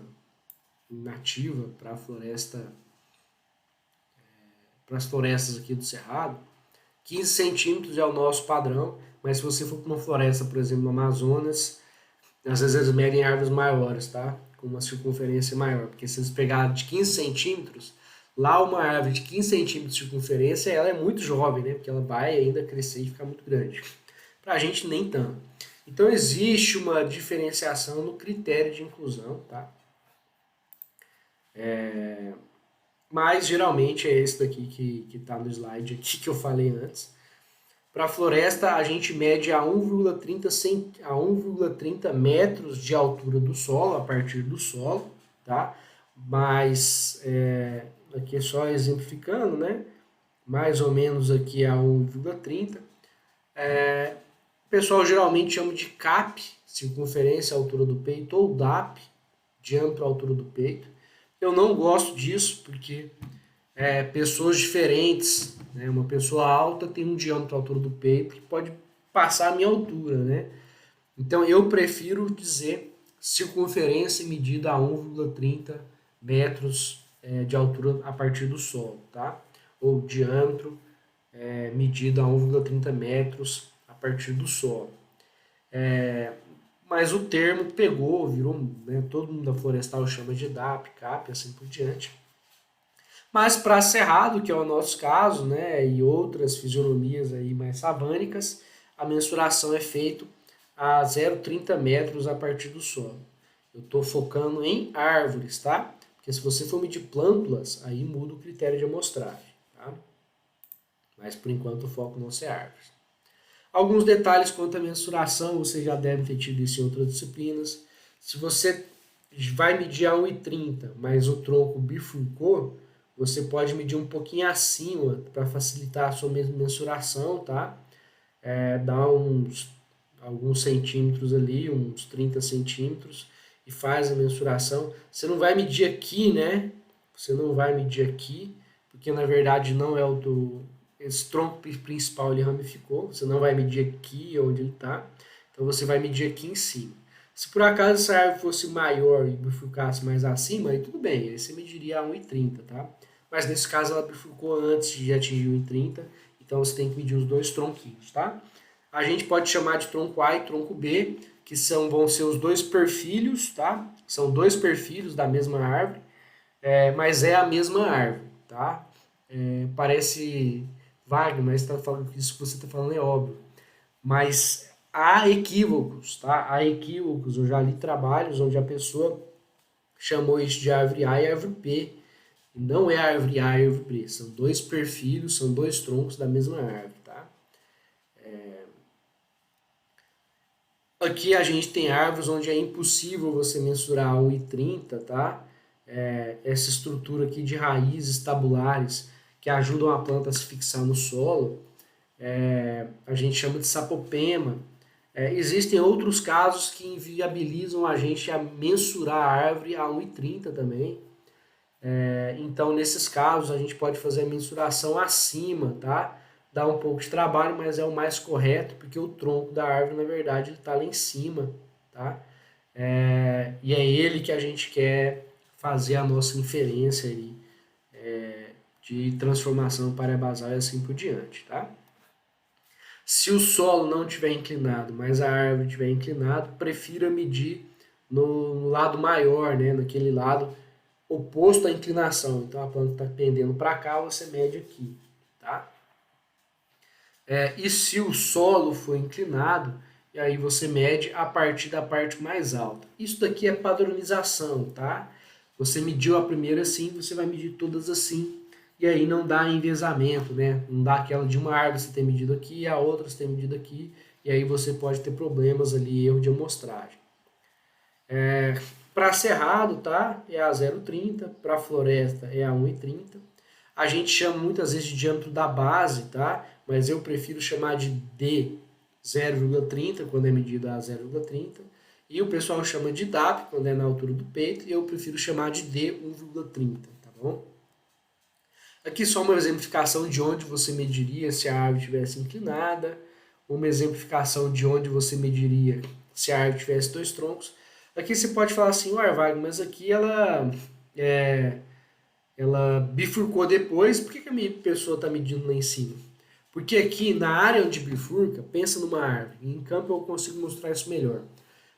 nativa, para as florestas aqui do Cerrado, 15 centímetros é o nosso padrão, mas se você for para uma floresta, por exemplo, no Amazonas, às vezes eles medem árvores maiores, tá? Com uma circunferência maior, porque se eles pegarem de 15 centímetros, lá uma árvore de 15 centímetros de circunferência, ela é muito jovem, né? Porque ela vai ainda crescer e ficar muito grande. Para a gente, nem tanto. Então, existe uma diferenciação no critério de inclusão, tá? Mas, geralmente, é esse daqui que está no slide aqui que eu falei antes. Para a floresta, a gente mede a 1,30 metros de altura do solo, a partir do solo, tá? Mas, aqui é só exemplificando, né? Mais ou menos aqui a 1,30. O pessoal geralmente chama de CAP, circunferência à altura do peito, ou DAP, diâmetro à altura do peito. Eu não gosto disso porque pessoas diferentes, né? Uma pessoa alta tem um diâmetro à altura do peito que pode passar a minha altura, né? Então eu prefiro dizer circunferência medida a 1,30 metros de altura a partir do solo, tá? Ou diâmetro medido a 1,30 metros a partir do solo. Mas o termo pegou, virou, né, todo mundo da florestal chama de DAP, CAP, assim por diante. Mas para cerrado, que é o nosso caso, né, e outras fisionomias aí mais savânicas, a mensuração é feita a 0,30 metros a partir do solo. Eu estou focando em árvores, tá? Porque se você for medir plântulas, aí muda o critério de amostragem, tá? Mas por enquanto o foco não é árvores. Alguns detalhes quanto à mensuração, você já deve ter tido isso em outras disciplinas. Se você vai medir a 1,30, mas o tronco bifurcou, você pode medir um pouquinho acima para facilitar a sua mensuração, tá? Dá alguns centímetros ali, uns 30 centímetros, e faz a mensuração. Você não vai medir aqui, né? Você não vai medir aqui, porque na verdade não é esse tronco principal ele ramificou, você não vai medir aqui onde ele está, então você vai medir aqui em cima. Se por acaso essa árvore fosse maior e bifurcasse mais acima, aí tudo bem, aí você mediria a 1,30, tá? Mas nesse caso ela bifurcou antes de atingir 1,30, então você tem que medir os dois tronquinhos, tá? A gente pode chamar de tronco A e tronco B, que vão ser os dois perfilhos, tá? São dois perfilhos da mesma árvore, mas é a mesma árvore, tá? Parece vago, mas isso que você está falando é óbvio. Mas há equívocos, tá? Há equívocos. Eu já li trabalhos onde a pessoa chamou isso de árvore A e árvore B. E não é árvore A e árvore B. São dois perfilhos, são dois troncos da mesma árvore, tá? Aqui a gente tem árvores onde é impossível você mensurar 1,30, tá? Essa estrutura aqui de raízes tabulares que ajudam a planta a se fixar no solo, a gente chama de sapopema. Existem outros casos que inviabilizam a gente a mensurar a árvore a 1,30 também. Então, nesses casos, a gente pode fazer a mensuração acima, tá? Dá um pouco de trabalho, mas é o mais correto, porque o tronco da árvore, na verdade, ele está lá em cima, tá? E é ele que a gente quer fazer a nossa inferência ali, de transformação parabasal e assim por diante, tá? Se o solo não estiver inclinado, mas a árvore estiver inclinada, prefira medir no lado maior, né? Naquele lado oposto à inclinação. Então a planta está pendendo para cá, você mede aqui, tá? E se o solo for inclinado, e aí você mede a partir da parte mais alta. Isso daqui é padronização, tá? Você mediu a primeira assim, você vai medir todas assim, e aí não dá envezamento, né? Não dá aquela de uma árvore você tem medido aqui e a outra você tem medido aqui, e aí você pode ter problemas ali, erro de amostragem. Para cerrado, tá? É a 0,30, para floresta é a 1,30. A gente chama muitas vezes de diâmetro da base, tá? Mas eu prefiro chamar de D 0,30 quando é medida a 0,30. E o pessoal chama de DAP quando é na altura do peito. E eu prefiro chamar de D 1,30, tá bom? Aqui só uma exemplificação de onde você mediria se a árvore estivesse inclinada. Uma exemplificação de onde você mediria se a árvore tivesse dois troncos. Aqui você pode falar assim, ué, Wagner, mas aqui ela bifurcou depois, por que a minha pessoa está medindo lá em cima? Porque aqui na área onde bifurca, pensa numa árvore, em campo eu consigo mostrar isso melhor.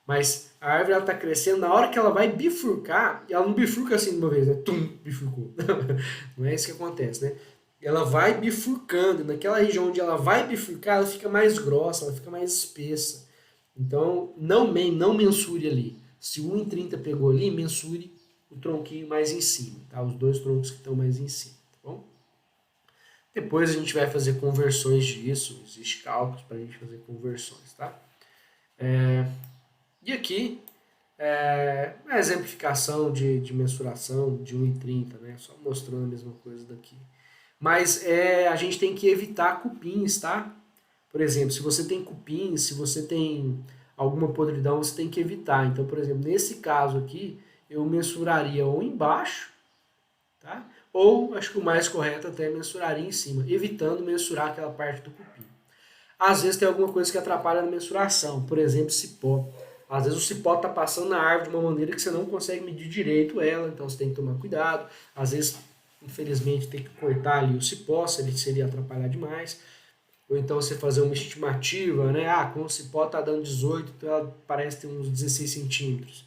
Mas a árvore está crescendo, na hora que ela vai bifurcar, ela não bifurca assim de uma vez, né? Tum, bifurcou. Não é isso que acontece, né? Ela vai bifurcando, naquela região onde ela vai bifurcar, ela fica mais grossa, ela fica mais espessa. Então, não mensure ali. Se 1,30 pegou ali, mensure o tronquinho mais em cima, tá? Os dois troncos que estão mais em cima, tá bom? Depois a gente vai fazer conversões disso, existe cálculos para a gente fazer conversões, tá? E aqui, uma exemplificação de mensuração de 1,30, né? Só mostrando a mesma coisa daqui. Mas a gente tem que evitar cupins, tá? Por exemplo, se você tem cupim, se você tem alguma podridão, você tem que evitar. Então, por exemplo, nesse caso aqui, eu mensuraria ou embaixo, tá? Ou, acho que o mais correto até é mensuraria em cima, evitando mensurar aquela parte do cupim. Às vezes tem alguma coisa que atrapalha na mensuração, por exemplo, cipó. Às vezes o cipó está passando na árvore de uma maneira que você não consegue medir direito ela, então você tem que tomar cuidado. Às vezes, infelizmente, tem que cortar ali o cipó, se ele seria atrapalhar demais. Ou então você fazer uma estimativa, né? Ah, com o cipó está dando 18, então ela parece ter uns 16 centímetros.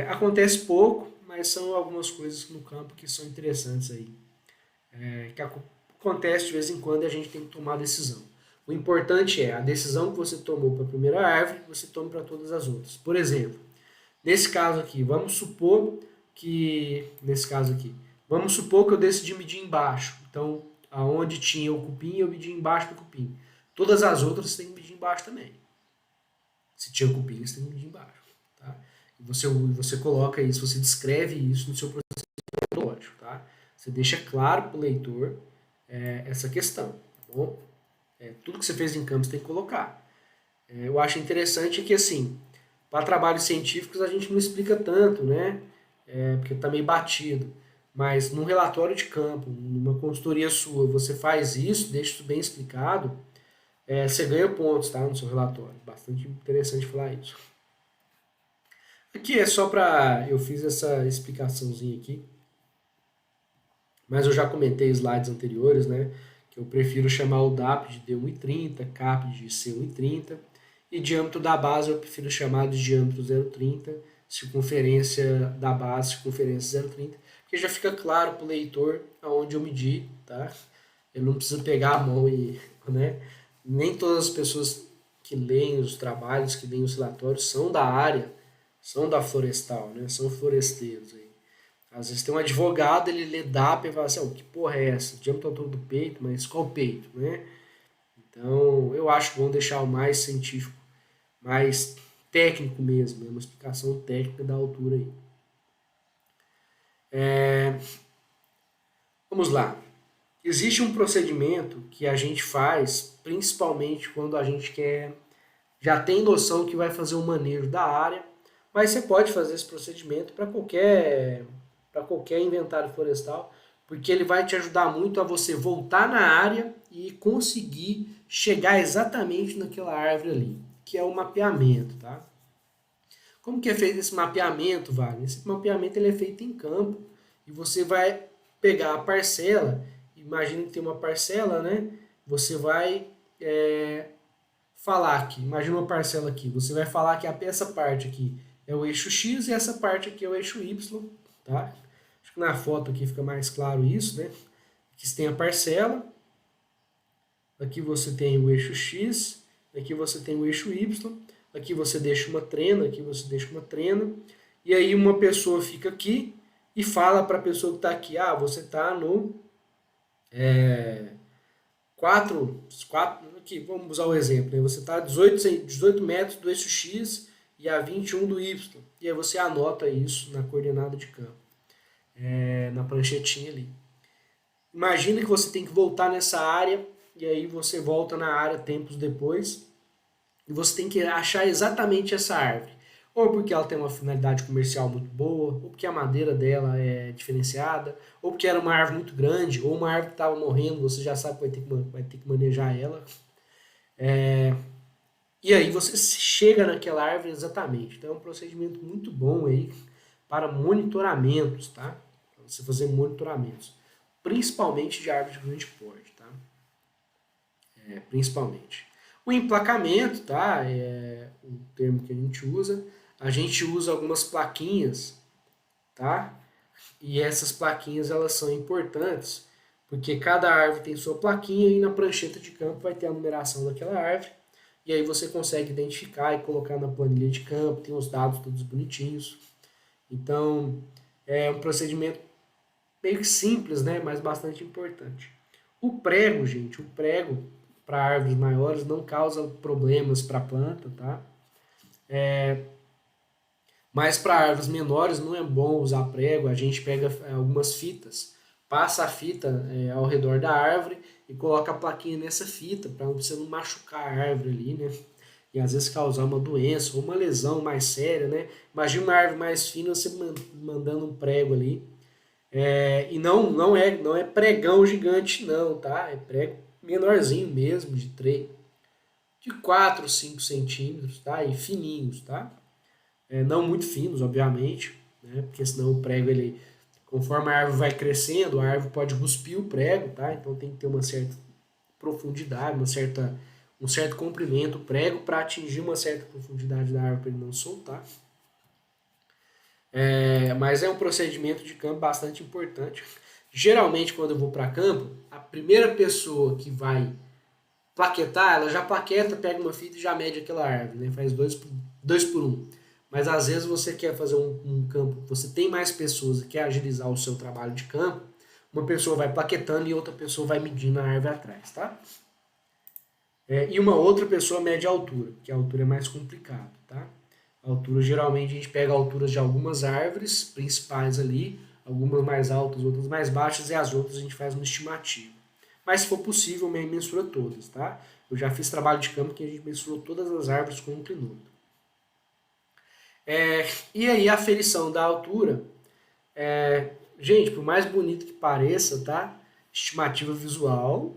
Acontece pouco, mas são algumas coisas no campo que são interessantes aí. Que acontece de vez em quando e a gente tem que tomar a decisão. O importante é a decisão que você tomou para a primeira árvore, você tome para todas as outras. Por exemplo, nesse caso aqui, vamos supor que eu decidi medir embaixo. Então, aonde tinha o cupim, eu medi embaixo do cupim. Todas as outras você tem que medir embaixo também. Se tinha cupim, você tem que medir embaixo. Tá? E você coloca isso, você descreve isso no seu processo metodológico. Tá? Você deixa claro para o leitor essa questão. Tá bom? Tudo que você fez em campo você tem que colocar. Eu acho interessante que, assim, para trabalhos científicos a gente não explica tanto, né? Porque está meio batido. Mas num relatório de campo, numa consultoria sua, você faz isso, deixa isso bem explicado, você ganha pontos, tá? No seu relatório. Bastante interessante falar isso. Aqui é só para... Eu fiz essa explicaçãozinha aqui, mas eu já comentei slides anteriores, né? Que eu prefiro chamar o DAP de D1,30, CAP de C1,30 e diâmetro da base eu prefiro chamar de diâmetro 0,30, circunferência da base, circunferência 0,30, porque já fica claro para o leitor aonde eu medi, tá? Eu não preciso pegar a mão e, né? Nem todas as pessoas que leem os trabalhos, que leem os relatórios, são da área, são da florestal, né? São floresteiros aí. Às vezes tem um advogado, ele lê DAP e fala assim, oh, que porra é essa? Diâmetro altura do peito, mas qual peito, né? Então, eu acho que vão deixar o mais científico, mais técnico mesmo, né? Uma explicação técnica da altura aí. Vamos lá. Existe um procedimento que a gente faz, principalmente quando a gente já tem noção que vai fazer o manejo da área, mas você pode fazer esse procedimento para qualquer inventário florestal, porque ele vai te ajudar muito a você voltar na área e conseguir chegar exatamente naquela árvore ali, que é o mapeamento, tá? Como que é feito esse mapeamento, Wagner? Esse mapeamento ele é feito em campo e você vai pegar a parcela, imagina que tem uma parcela, né? Você vai falar aqui, imagina uma parcela aqui, você vai falar que essa parte aqui é o eixo X e essa parte aqui é o eixo Y, tá? Acho que na foto aqui fica mais claro isso, né? Aqui você tem a parcela, aqui você tem o eixo X, aqui você tem o eixo Y, aqui você deixa uma trena, aqui você deixa uma trena, e aí uma pessoa fica aqui e fala para a pessoa que está aqui, ah, você está no 4, aqui, vamos usar o exemplo, né? Você está a 18 metros do eixo X e a 21 do Y, e aí você anota isso na coordenada de campo, na pranchetinha ali. Imagina que você tem que voltar nessa área, e aí você volta na área tempos depois, e você tem que achar exatamente essa árvore. Ou porque ela tem uma finalidade comercial muito boa, ou porque a madeira dela é diferenciada, ou porque era uma árvore muito grande, ou uma árvore que estava morrendo, você já sabe que vai ter que manejar ela. E aí você chega naquela árvore exatamente. Então é um procedimento muito bom aí para monitoramentos, tá? Para você fazer monitoramentos. Principalmente de árvores de grande porte, tá? Principalmente. O emplacamento, tá? É o termo que a gente usa. A gente usa algumas plaquinhas, tá? E essas plaquinhas elas são importantes, porque cada árvore tem sua plaquinha e na prancheta de campo vai ter a numeração daquela árvore. E aí você consegue identificar e colocar na planilha de campo, tem os dados todos bonitinhos. Então, é um procedimento meio que simples, né? Mas bastante importante. O prego, gente, o prego para árvores maiores não causa problemas para a planta, tá? Mas para árvores menores não é bom usar prego, a gente pega algumas fitas, passa a fita ao redor da árvore e coloca a plaquinha nessa fita para você não machucar a árvore ali, né? E às vezes causar uma doença ou uma lesão mais séria, né? Imagina uma árvore mais fina, você mandando um prego ali. E não é pregão gigante não, tá? É prego menorzinho mesmo, de 4 5 centímetros, tá? E fininhos, tá? Não muito finos, obviamente, né? Porque senão o prego, ele, conforme a árvore vai crescendo, a árvore pode cuspir o prego, tá? Então tem que ter uma certa profundidade, um certo comprimento o prego para atingir uma certa profundidade da árvore para ele não soltar. Mas é um procedimento de campo bastante importante. Geralmente, quando eu vou para campo, a primeira pessoa que vai plaquetar, ela já plaqueta, pega uma fita e já mede aquela árvore, né? Faz dois por um. Mas às vezes você quer fazer um campo, você tem mais pessoas e quer agilizar o seu trabalho de campo, uma pessoa vai plaquetando e outra pessoa vai medindo a árvore atrás, tá? E uma outra pessoa mede a altura, que a altura é mais complicado, tá? A altura, geralmente a gente pega alturas de algumas árvores principais ali, algumas mais altas, outras mais baixas, e as outras a gente faz uma estimativa. Mas se for possível, mensura todas, tá? Eu já fiz trabalho de campo que a gente mensurou todas as árvores com um quilômetro. E aí a aferição da altura, gente, por mais bonito que pareça, tá? Estimativa visual,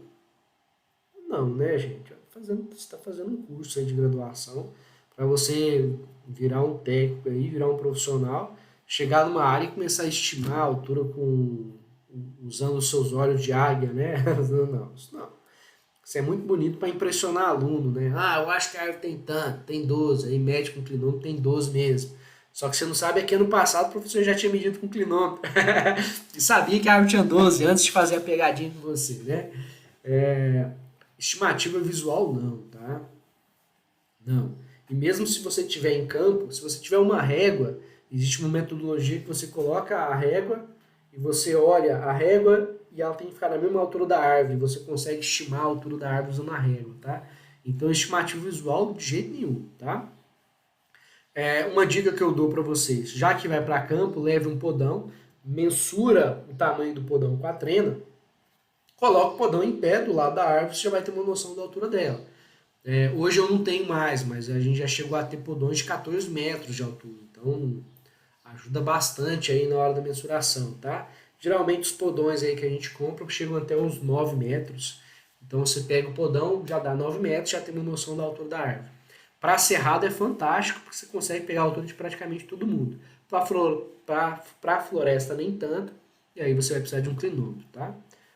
não, né, gente? Você está fazendo um curso aí de graduação para você virar um técnico aí, virar um profissional, chegar numa área e começar a estimar a altura usando os seus olhos de águia, né? Não, isso não. Isso é muito bonito para impressionar aluno, né? Ah, eu acho que a árvore tem tanto, tem 12, aí mede com clinômetro, tem 12 mesmo. Só que você não sabe é que ano passado o professor já tinha medido com clinômetro. E sabia que a árvore tinha 12 antes de fazer a pegadinha com você, né? Estimativa visual não, tá? Não. E mesmo se você estiver em campo, se você tiver uma régua, existe uma metodologia que você coloca a régua e você olha a régua e ela tem que ficar na mesma altura da árvore. Você consegue estimar a altura da árvore usando a régua, tá? Então, estimativa visual de jeito nenhum, tá? Uma dica que eu dou para vocês, já que vai para campo, leve um podão, mensura o tamanho do podão com a trena, coloca o podão em pé do lado da árvore, você já vai ter uma noção da altura dela. Hoje eu não tenho mais, mas a gente já chegou a ter podões de 14 metros de altura, então ajuda bastante aí na hora da mensuração, tá? Geralmente os podões aí que a gente compra chegam até uns 9 metros, então você pega o podão, já dá 9 metros, já tem uma noção da altura da árvore. Para cerrado é fantástico, porque você consegue pegar a altura de praticamente todo mundo. Para floresta nem tanto, e aí você vai precisar de um clinômetro, tá?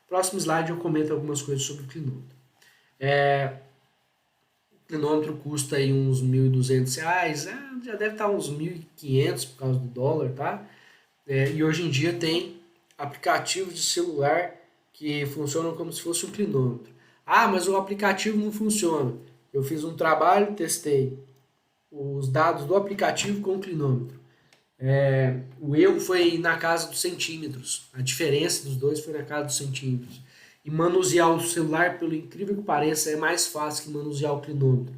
Próximo slide eu comento algumas coisas sobre o clinômetro. O clinômetro custa aí uns R$ 1.200, já deve estar uns 1.500 por causa do dólar, tá? E hoje em dia tem aplicativos de celular que funcionam como se fosse um clinômetro. Ah, mas o aplicativo não funciona. Eu fiz um trabalho, testei os dados do aplicativo com o clinômetro. O erro foi na casa dos centímetros. A diferença dos dois foi na casa dos centímetros. E manusear o celular, pelo incrível que pareça, é mais fácil que manusear o clinômetro.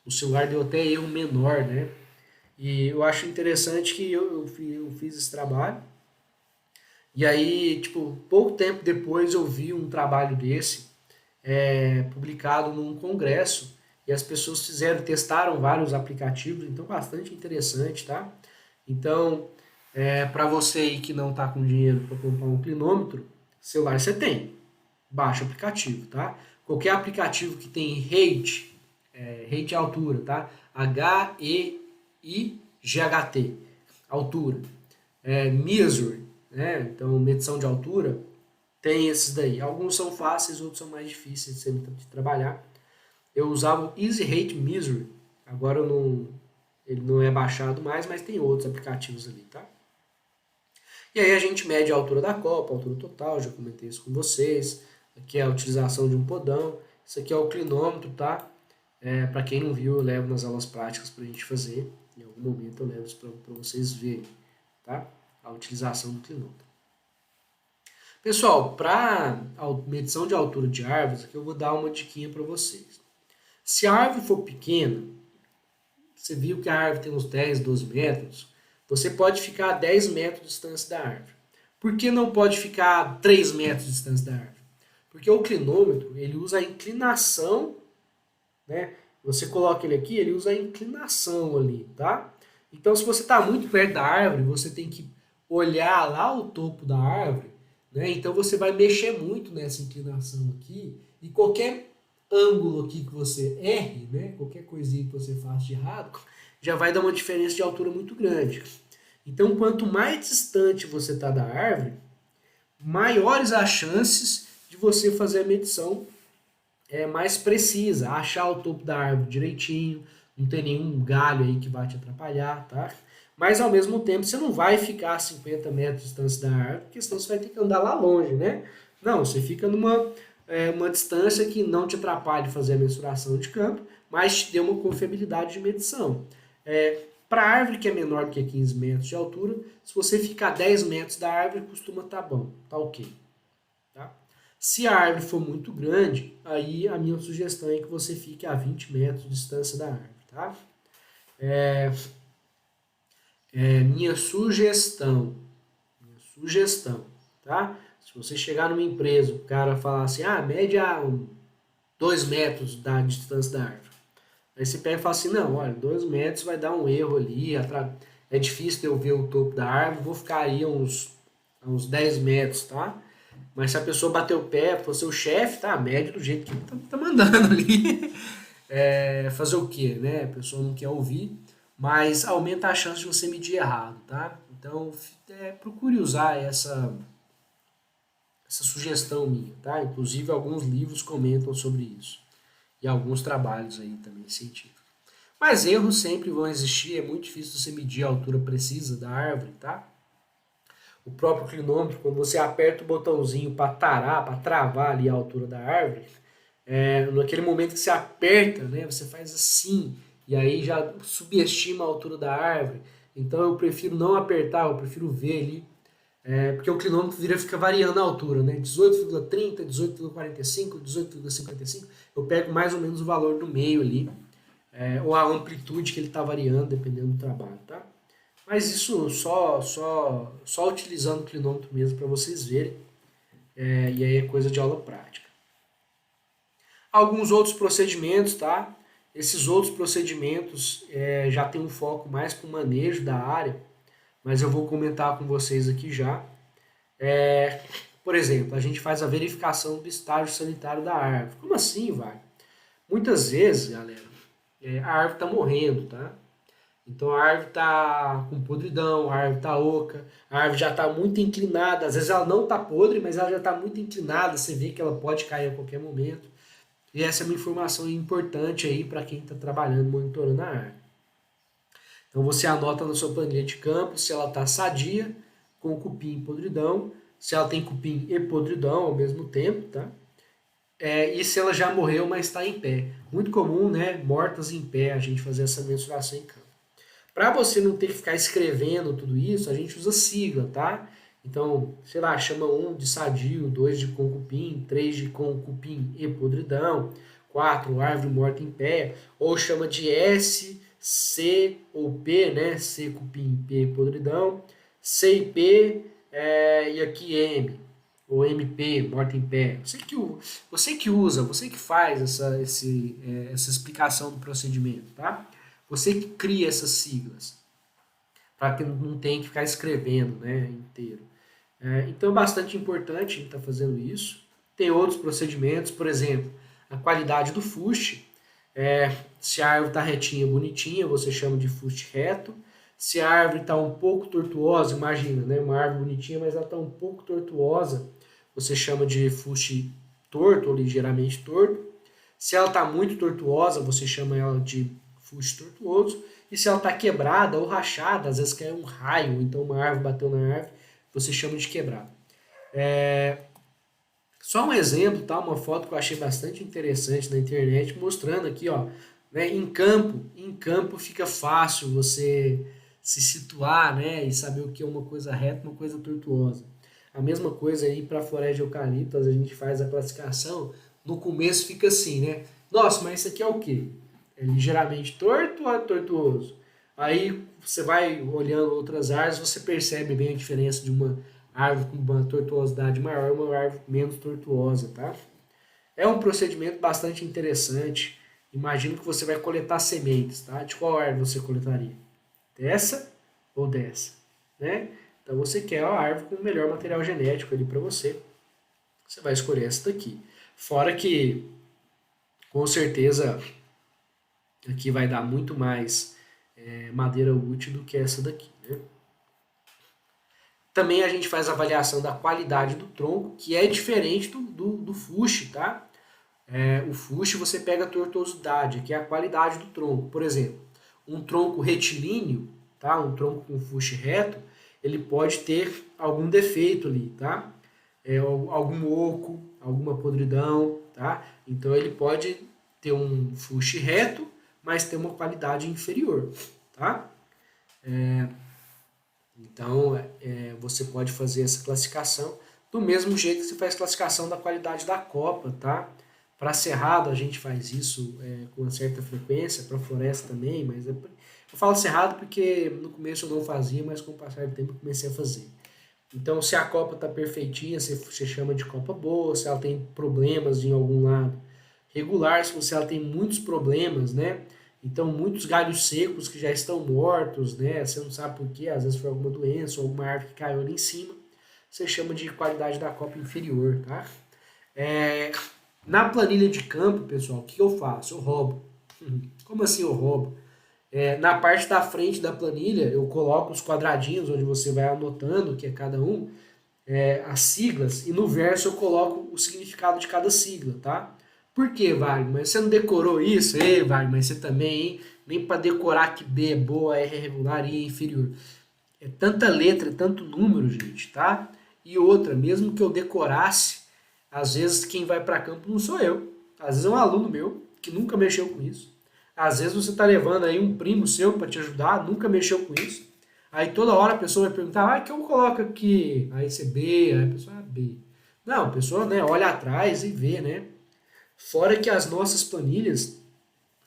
O celular deu até erro menor, né? E eu acho interessante que eu fiz esse trabalho. E aí, tipo, pouco tempo depois eu vi um trabalho desse publicado num congresso. E as pessoas testaram vários aplicativos, então bastante interessante, tá? Então, para você aí que não está com dinheiro para comprar um clinômetro, celular você tem. Baixa o aplicativo, tá? Qualquer aplicativo que tem rate, rate é altura, tá? H-E-I-G-H-T, altura. Measure, né? Então, medição de altura, tem esses daí. Alguns são fáceis, outros são mais difíceis de trabalhar. Eu usava o Easy Rate Measure, agora ele não é baixado mais, mas tem outros aplicativos ali, tá? E aí a gente mede a altura da copa, a altura total, já comentei isso com vocês. Aqui é a utilização de um podão. Isso aqui é o clinômetro, tá? Para quem não viu, eu levo nas aulas práticas para a gente fazer. Em algum momento eu levo isso para vocês verem, tá? A utilização do clinômetro. Pessoal, para a medição de altura de árvores, aqui eu vou dar uma diquinha para vocês. Se a árvore for pequena, você viu que a árvore tem uns 10, 12 metros, você pode ficar a 10 metros de distância da árvore. Por que não pode ficar a 3 metros de distância da árvore? Porque o clinômetro, ele usa a inclinação, né? Você coloca ele aqui, ele usa a inclinação ali, tá? Então, se você está muito perto da árvore, você tem que olhar lá o topo da árvore, né? Então, você vai mexer muito nessa inclinação aqui, e qualquer ângulo aqui que você erre, né? Qualquer coisinha que você faça de errado, já vai dar uma diferença de altura muito grande. Então, quanto mais distante você está da árvore, maiores as chances de você fazer a medição mais precisa, achar o topo da árvore direitinho, não ter nenhum galho aí que vai te atrapalhar, tá? Mas ao mesmo tempo você não vai ficar a 50 metros de distância da árvore, porque senão você vai ter que andar lá longe, né? Não, você fica numa uma distância que não te atrapalhe fazer a mensuração de campo, mas te dê uma confiabilidade de medição. Para a árvore que é menor do que 15 metros de altura, se você ficar 10 metros da árvore, costuma estar bom, tá ok. Tá? Se a árvore for muito grande, aí a minha sugestão é que você fique a 20 metros de distância da árvore. Tá? Minha sugestão, tá? Se você chegar numa empresa, o cara falar assim, média 2 metros da distância da árvore. Aí você pega e fala assim, não, olha, 2 metros vai dar um erro ali, é difícil de eu ver o topo da árvore, vou ficar aí uns 10 metros, tá? Mas se a pessoa bater o pé, for seu chefe, tá? Médio do jeito que tá mandando ali. Fazer o quê, né? A pessoa não quer ouvir, mas aumenta a chance de você medir errado, tá? Então, procure usar essa sugestão minha, tá? Inclusive, alguns livros comentam sobre isso. E alguns trabalhos aí também científicos. Mas erros sempre vão existir, é muito difícil você medir a altura precisa da árvore, tá? O próprio clinômetro, quando você aperta o botãozinho para travar ali a altura da árvore, naquele momento que você aperta, né, você faz assim, e aí já subestima a altura da árvore. Então eu prefiro não apertar, eu prefiro ver ali, porque o clinômetro fica variando a altura, né, 18,30, 18,45, 18,55, eu pego mais ou menos o valor do meio ali, ou a amplitude que ele está variando, dependendo do trabalho, tá? Mas isso só utilizando o clinômetro mesmo para vocês verem, e aí é coisa de aula prática. Alguns outros procedimentos, tá? Esses outros procedimentos já tem um foco mais para o manejo da área, mas eu vou comentar com vocês aqui já. Por exemplo, a gente faz a verificação do estágio sanitário da árvore. Como assim, vai? Muitas vezes, galera, a árvore está morrendo, tá? Então a árvore está com podridão, a árvore está oca, a árvore já está muito inclinada. Às vezes ela não está podre, mas ela já está muito inclinada. Você vê que ela pode cair a qualquer momento. E essa é uma informação importante aí para quem está trabalhando, monitorando a árvore. Então você anota na sua planilha de campo se ela está sadia, com cupim e podridão, se ela tem cupim e podridão ao mesmo tempo, tá? E se ela já morreu, mas está em pé. Muito comum, né? Mortas em pé, a gente fazer essa mensuração em campo. Para você não ter que ficar escrevendo tudo isso, a gente usa sigla, tá? Então, sei lá, chama 1 de sadio, 2 de com cupim, 3 de com cupim e podridão, 4 árvore morta em pé, ou chama de S, C ou P, né? C cupim, P podridão, C e P e aqui M, ou MP, morta em pé. Você que usa, você que faz essa explicação do procedimento, tá? Você que cria essas siglas, para que não tenha que ficar escrevendo, né, inteiro. Então é bastante importante a gente estar fazendo isso. Tem outros procedimentos, por exemplo, a qualidade do fuste. Se a árvore está retinha, bonitinha, você chama de fuste reto. Se a árvore está um pouco tortuosa, imagina, né, uma árvore bonitinha, mas ela está um pouco tortuosa, você chama de fuste torto ou ligeiramente torto. Se ela está muito tortuosa, você chama ela de fuste tortuoso. E se ela está quebrada ou rachada, às vezes cai um raio, então uma árvore bateu na árvore, você chama de quebrada. Só um exemplo, tá? Uma foto que eu achei bastante interessante na internet, mostrando aqui, ó, né, em campo fica fácil você se situar, né, e saber o que é uma coisa reta e uma coisa tortuosa. A mesma coisa aí para a floresta de eucalipto, a gente faz a classificação, no começo fica assim, né? Nossa, mas isso aqui é o quê? É ligeiramente torto ou é tortuoso? Aí você vai olhando outras árvores, você percebe bem a diferença de uma árvore com uma tortuosidade maior e uma árvore menos tortuosa, tá? É um procedimento bastante interessante. Imagino que você vai coletar sementes, tá? De qual árvore você coletaria? Dessa ou dessa, né? Então você quer a árvore com o melhor material genético ali para você. Você vai escolher essa daqui. Fora que, com certeza, aqui vai dar muito mais madeira útil do que essa daqui, né? Também a gente faz a avaliação da qualidade do tronco, que é diferente do fuste, tá? O fuste você pega a tortuosidade, que é a qualidade do tronco. Por exemplo, um tronco retilíneo, tá? Um tronco com fuste reto, ele pode ter algum defeito ali, tá? Algum oco, alguma podridão, tá? Então ele pode ter um fuste reto, mas ter uma qualidade inferior, tá? Então você pode fazer essa classificação do mesmo jeito que você faz classificação da qualidade da copa, tá? Para cerrado a gente faz isso com uma certa frequência, para floresta também, mas eu falo cerrado porque no começo eu não fazia, mas com o passar do tempo eu comecei a fazer. Então, se a copa está perfeitinha, você chama de copa boa. Se ela tem problemas em algum lado, regular. Se ela tem muitos problemas, né? Então, muitos galhos secos que já estão mortos, né? Você não sabe por quê, às vezes foi alguma doença ou alguma árvore que caiu ali em cima. Você chama de qualidade da copa inferior, tá? Na planilha de campo, pessoal, o que eu faço? Eu roubo. Como assim eu roubo? Na parte da frente da planilha, eu coloco os quadradinhos onde você vai anotando o que é cada um, as siglas, e no verso eu coloco o significado de cada sigla, tá? Por quê, Wagner? Mas você não decorou isso? Ei, Wagner, mas você também, hein? Nem para decorar que B é boa, R é regular e E é inferior. É tanta letra, é tanto número, gente, tá? E outra, mesmo que eu decorasse, às vezes quem vai para campo não sou eu. Às vezes é um aluno meu que nunca mexeu com isso. Às vezes você está levando aí um primo seu para te ajudar, nunca mexeu com isso. Aí toda hora a pessoa vai perguntar, que eu coloco aqui? Aí você B, aí a pessoa B. Não, a pessoa, né, olha atrás e vê, né? Fora que as nossas planilhas,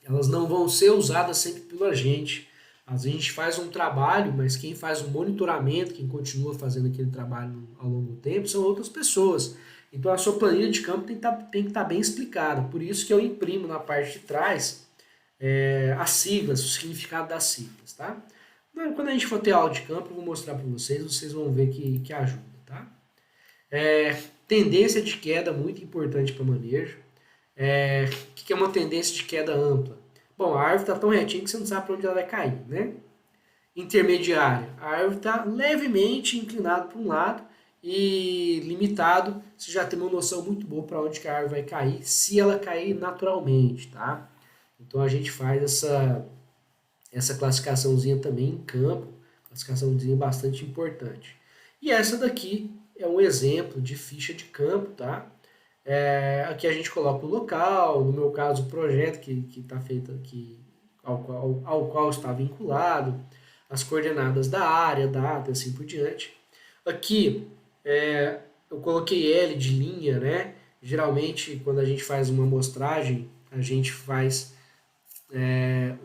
elas não vão ser usadas sempre pela gente. Às vezes a gente faz um trabalho, mas quem faz o monitoramento, quem continua fazendo aquele trabalho ao longo do tempo, são outras pessoas. Então a sua planilha de campo tem que estar bem explicada. Por isso que eu imprimo na parte de trás as siglas, o significado das siglas, tá? Quando a gente for ter aula de campo, eu vou mostrar para vocês vão ver que ajuda, tá? Tendência de queda muito importante para manejo. O que é uma tendência de queda ampla? Bom, a árvore está tão retinha que você não sabe para onde ela vai cair, né? Intermediária, a árvore está levemente inclinada para um lado e limitado, você já tem uma noção muito boa para onde que a árvore vai cair, se ela cair naturalmente, tá? Então a gente faz essa classificaçãozinha também em campo, classificaçãozinha bastante importante. E essa daqui é um exemplo de ficha de campo, tá? Aqui a gente coloca o local, no meu caso o projeto que está feito aqui, ao qual está vinculado, as coordenadas da área, data, assim por diante. Aqui eu coloquei L de linha, né? Geralmente quando a gente faz uma amostragem, a gente faz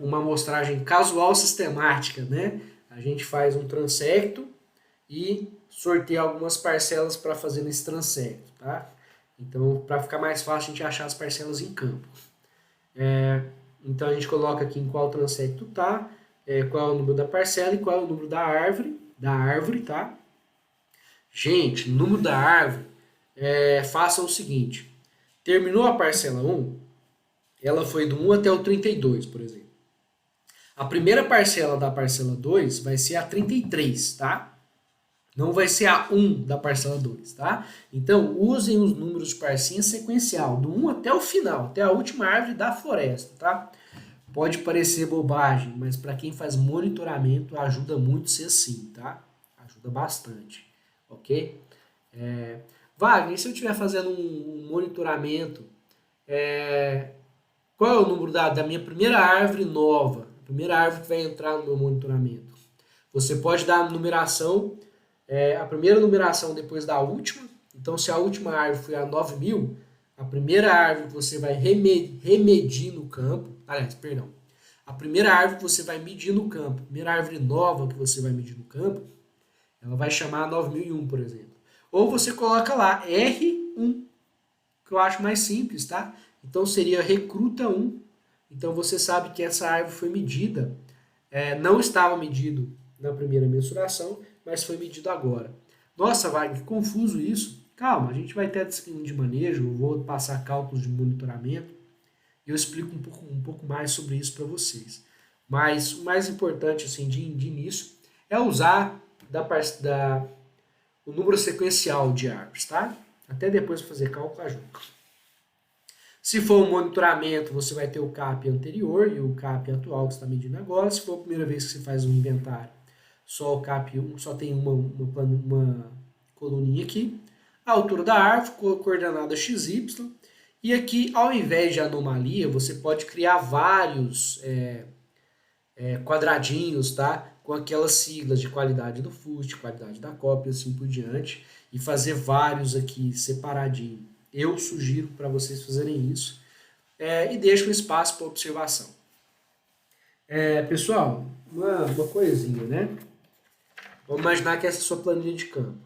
uma amostragem casual sistemática, né? A gente faz um transecto e sorteia algumas parcelas para fazer nesse transecto, tá? Então, para ficar mais fácil a gente achar as parcelas em campo. Então a gente coloca aqui em qual transecto tá, qual é o número da parcela e qual é o número da árvore, tá? Gente, número da árvore, faça o seguinte, terminou a parcela 1, ela foi do 1 até o 32, por exemplo. A primeira parcela da parcela 2 vai ser a 33, tá? Não vai ser a 1 da parcela 2, tá? Então, usem os números de parcinha sequencial, do 1 até o final, até a última árvore da floresta, tá? Pode parecer bobagem, mas para quem faz monitoramento ajuda muito ser assim, tá? Ajuda bastante, ok? Wagner, e se eu estiver fazendo um monitoramento, qual é o número da minha primeira árvore nova? A primeira árvore que vai entrar no meu monitoramento. Você pode dar a numeração, a primeira numeração depois da última. Então, se a última árvore foi a 9.000, a primeira árvore que você vai remedir no campo, a primeira árvore que você vai medir no campo, a primeira árvore nova que você vai medir no campo, Ela vai chamar 9001, por exemplo. Ou você coloca lá R1, que eu acho mais simples, tá? Então seria recruta 1. Então você sabe que essa árvore foi medida, não estava medido na primeira mensuração, mas foi medido agora. Nossa, Wagner, que confuso isso. Calma, a gente vai ter a disciplina de manejo, eu vou passar cálculos de monitoramento e eu explico um pouco mais sobre isso para vocês. Mas o mais importante assim, de início é usar o número sequencial de árvores, tá? Até depois fazer cálculo ajuda. Se for um monitoramento, você vai ter o CAP anterior e o CAP atual que você está medindo agora. Se for a primeira vez que você faz um inventário, só o CAP só tem uma coluninha aqui. A altura da árvore, coordenada XY. E aqui, ao invés de anomalia, você pode criar vários quadradinhos, tá? Com aquelas siglas de qualidade do FUST, qualidade da cópia, assim por diante. E fazer vários aqui separadinho. Eu sugiro para vocês fazerem isso. E deixo um espaço para observação. Pessoal, uma coisinha, né? Vamos imaginar que essa é a sua planilha de campo.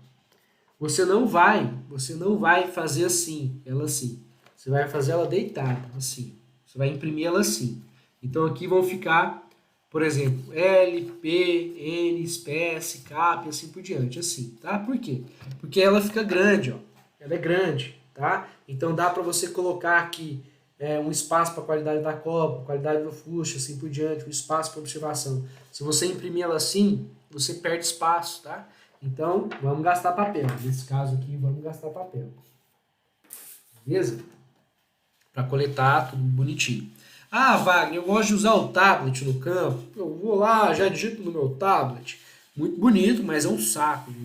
Você não vai fazer assim, ela assim. Você vai fazer ela deitada, assim. Você vai imprimir ela assim. Então aqui vão ficar, por exemplo, L, P, N, espécie, CAP, assim por diante, assim, tá? Por quê? Porque ela fica grande, ó. Ela é grande, tá? Então dá para você colocar aqui um espaço para qualidade da copa, qualidade do fuxo, assim por diante, um espaço para observação. Se você imprimir ela assim, você perde espaço, tá? Então, vamos gastar papel. Nesse caso aqui, vamos gastar papel. Beleza? Para coletar tudo bonitinho. Ah, Wagner, eu gosto de usar o tablet no campo. Eu vou lá, já digito no meu tablet. Muito bonito, mas é um saco de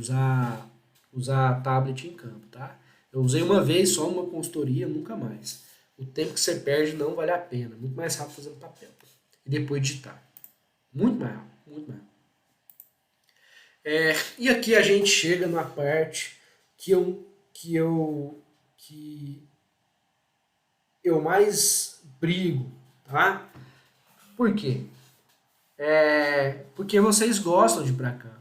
usar tablet em campo, tá? Eu usei uma vez só uma consultoria, nunca mais. O tempo que você perde não vale a pena. Muito mais rápido fazendo papel. E depois digitar. Muito mais rápido, muito mais rápido. E aqui a gente chega na parte que eu mais brigo, tá? Por quê? Porque vocês gostam de ir para campo.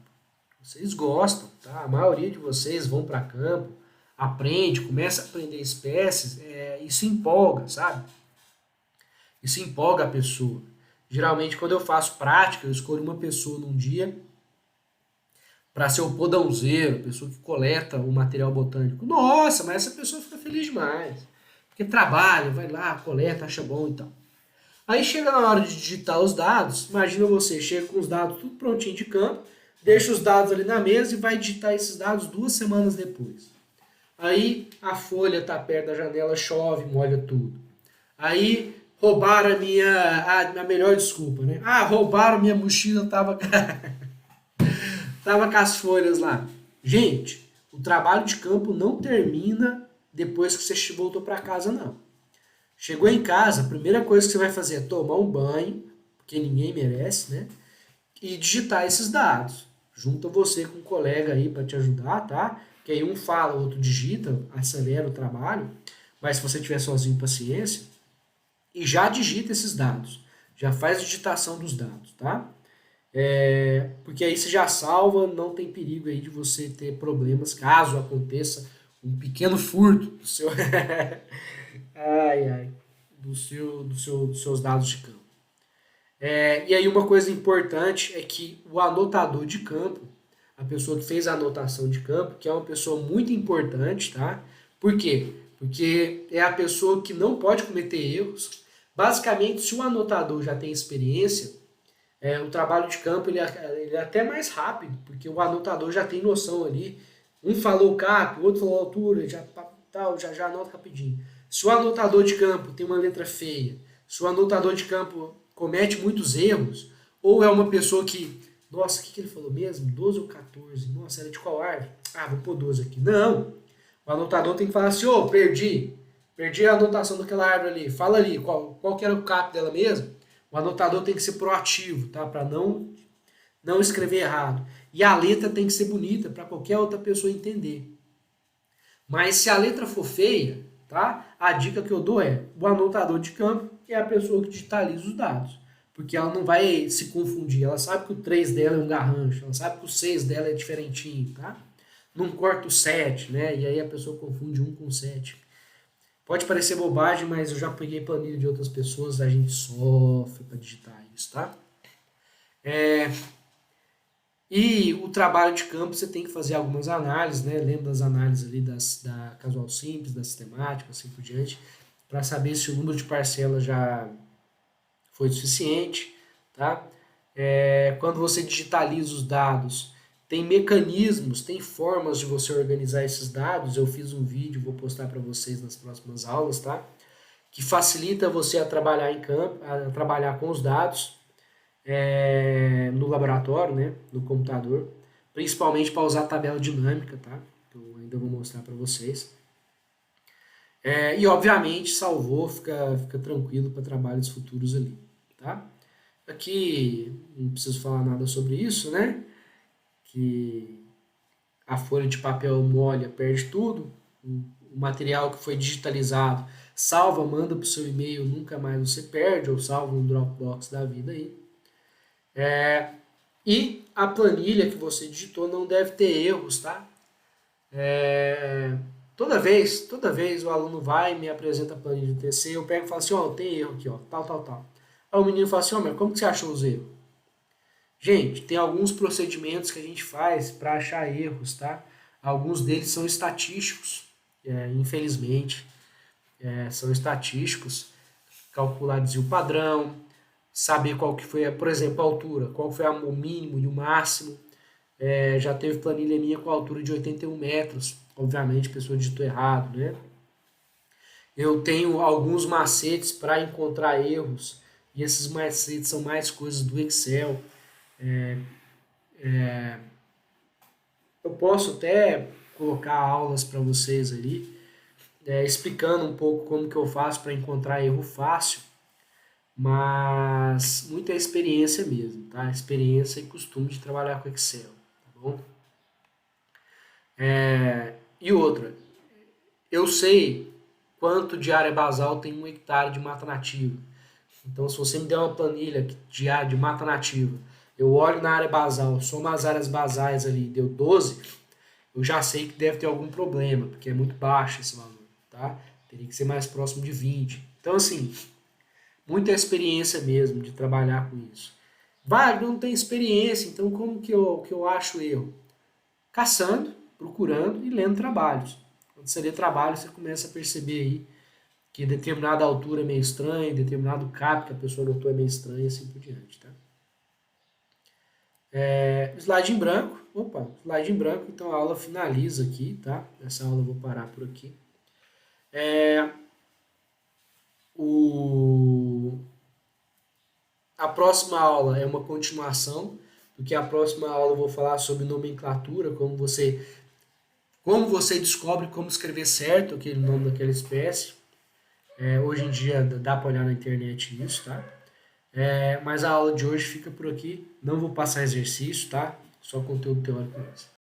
Vocês gostam, tá? A maioria de vocês vão para campo, aprende, começa a aprender espécies, isso empolga, sabe? Isso empolga a pessoa. Geralmente, quando eu faço prática, eu escolho uma pessoa num dia para ser o podãozeiro, pessoa que coleta o material botânico. Nossa, mas essa pessoa fica feliz demais. Porque trabalha, vai lá, coleta, acha bom e tal. Aí chega na hora de digitar os dados, imagina você, chega com os dados tudo prontinho de campo, deixa os dados ali na mesa e vai digitar esses dados 2 semanas depois. Aí a folha está perto da janela, chove, molha tudo. Aí roubaram a melhor desculpa, né? Ah, roubaram minha mochila, tava com as folhas lá. Gente, o trabalho de campo não termina depois que você voltou para casa, não. Chegou em casa, a primeira coisa que você vai fazer é tomar um banho, porque ninguém merece, né? E digitar esses dados. Junta você com um colega aí para te ajudar, tá? Que aí um fala, o outro digita, acelera o trabalho. Mas se você estiver sozinho, paciência. E já digita esses dados. Já faz a digitação dos dados, tá? Porque aí você já salva, não tem perigo aí de você ter problemas caso aconteça um pequeno furto do seu dos seus dados de campo. E aí uma coisa importante é que o anotador de campo, a pessoa que fez a anotação de campo, que é uma pessoa muito importante, tá? Por quê? Porque é a pessoa que não pode cometer erros. Basicamente, se o anotador já tem experiência, o trabalho de campo ele é até mais rápido, porque o anotador já tem noção ali. Um falou o CAP, o outro falou a altura, já anota rapidinho. Se o anotador de campo tem uma letra feia, se o anotador de campo comete muitos erros, ou é uma pessoa que, nossa, o que ele falou mesmo? 12 ou 14? Nossa, era de qual árvore? Ah, vou pôr 12 aqui. Não! O anotador tem que falar assim, perdi a anotação daquela árvore ali. Fala ali, qual que era o CAP dela mesmo? O anotador tem que ser proativo, tá? Para não escrever errado. E a letra tem que ser bonita para qualquer outra pessoa entender. Mas se a letra for feia, tá? A dica que eu dou é o anotador de campo é a pessoa que digitaliza os dados. porque ela não vai se confundir. Ela sabe que o 3 dela é um garrancho, ela sabe que o 6 dela é diferentinho, tá? Não corta o 7, né? E aí a pessoa confunde 1 com 7. Pode parecer bobagem, mas eu já peguei planilha de outras pessoas, a gente sofre para digitar isso, tá? E o trabalho de campo você tem que fazer algumas análises, né? Lembra das análises ali da casual simples, da sistemática, assim por diante, para saber se o número de parcelas já foi suficiente, tá? Quando você digitaliza os dados, tem mecanismos, tem formas de você organizar esses dados. Eu fiz um vídeo, vou postar para vocês nas próximas aulas, tá? Que facilita você a trabalhar em campo, a trabalhar com os dados no laboratório, né? No computador, principalmente para usar tabela dinâmica, tá? Eu ainda vou mostrar para vocês. E obviamente salvou, fica tranquilo para trabalhos futuros ali, tá? Aqui não preciso falar nada sobre isso, né? Que a folha de papel molha, perde tudo. O material que foi digitalizado, salva, manda para o seu e-mail, nunca mais você perde, ou salva no Dropbox da vida aí. E a planilha que você digitou não deve ter erros, tá? Toda vez o aluno vai e me apresenta a planilha do TC, eu pego e falo assim, ó, tem erro aqui, ó, tal. Aí o menino fala assim, ó, mas como que você achou os erros? Gente, tem alguns procedimentos que a gente faz para achar erros, tá? Alguns deles são estatísticos, infelizmente, são estatísticos. Calcular desvio padrão, saber qual que foi, por exemplo, a altura, qual foi o mínimo e o máximo. Já teve planilha minha com a altura de 81 metros, obviamente a pessoa digitou errado, né? Eu tenho alguns macetes para encontrar erros, e esses macetes são mais coisas do Excel. Eu posso até colocar aulas para vocês ali, explicando um pouco como que eu faço para encontrar erro fácil, mas muita experiência mesmo, tá? Experiência e costume de trabalhar com Excel, tá bom? E outra, eu sei quanto de área basal tem 1 hectare de mata nativa. Então, se você me der uma planilha de área de mata nativa, eu olho na área basal, somo as áreas basais ali, deu 12, eu já sei que deve ter algum problema, porque é muito baixo esse valor, tá? Teria que ser mais próximo de 20. Então, assim, muita experiência mesmo de trabalhar com isso. Wagner não tem experiência, então como que eu acho erro? Caçando, procurando e lendo trabalhos. Quando você lê trabalho, você começa a perceber aí que determinada altura é meio estranha, determinado cap que a pessoa notou é meio estranho e assim por diante, tá? Slide em branco. Opa, slide em branco, então a aula finaliza aqui, tá? Essa aula eu vou parar por aqui. A próxima aula é uma continuação, porque a próxima aula eu vou falar sobre nomenclatura, como você descobre como escrever certo aquele nome daquela espécie. Hoje em dia dá para olhar na internet isso, tá? Mas a aula de hoje fica por aqui. Não vou passar exercício, tá? Só conteúdo teórico mesmo.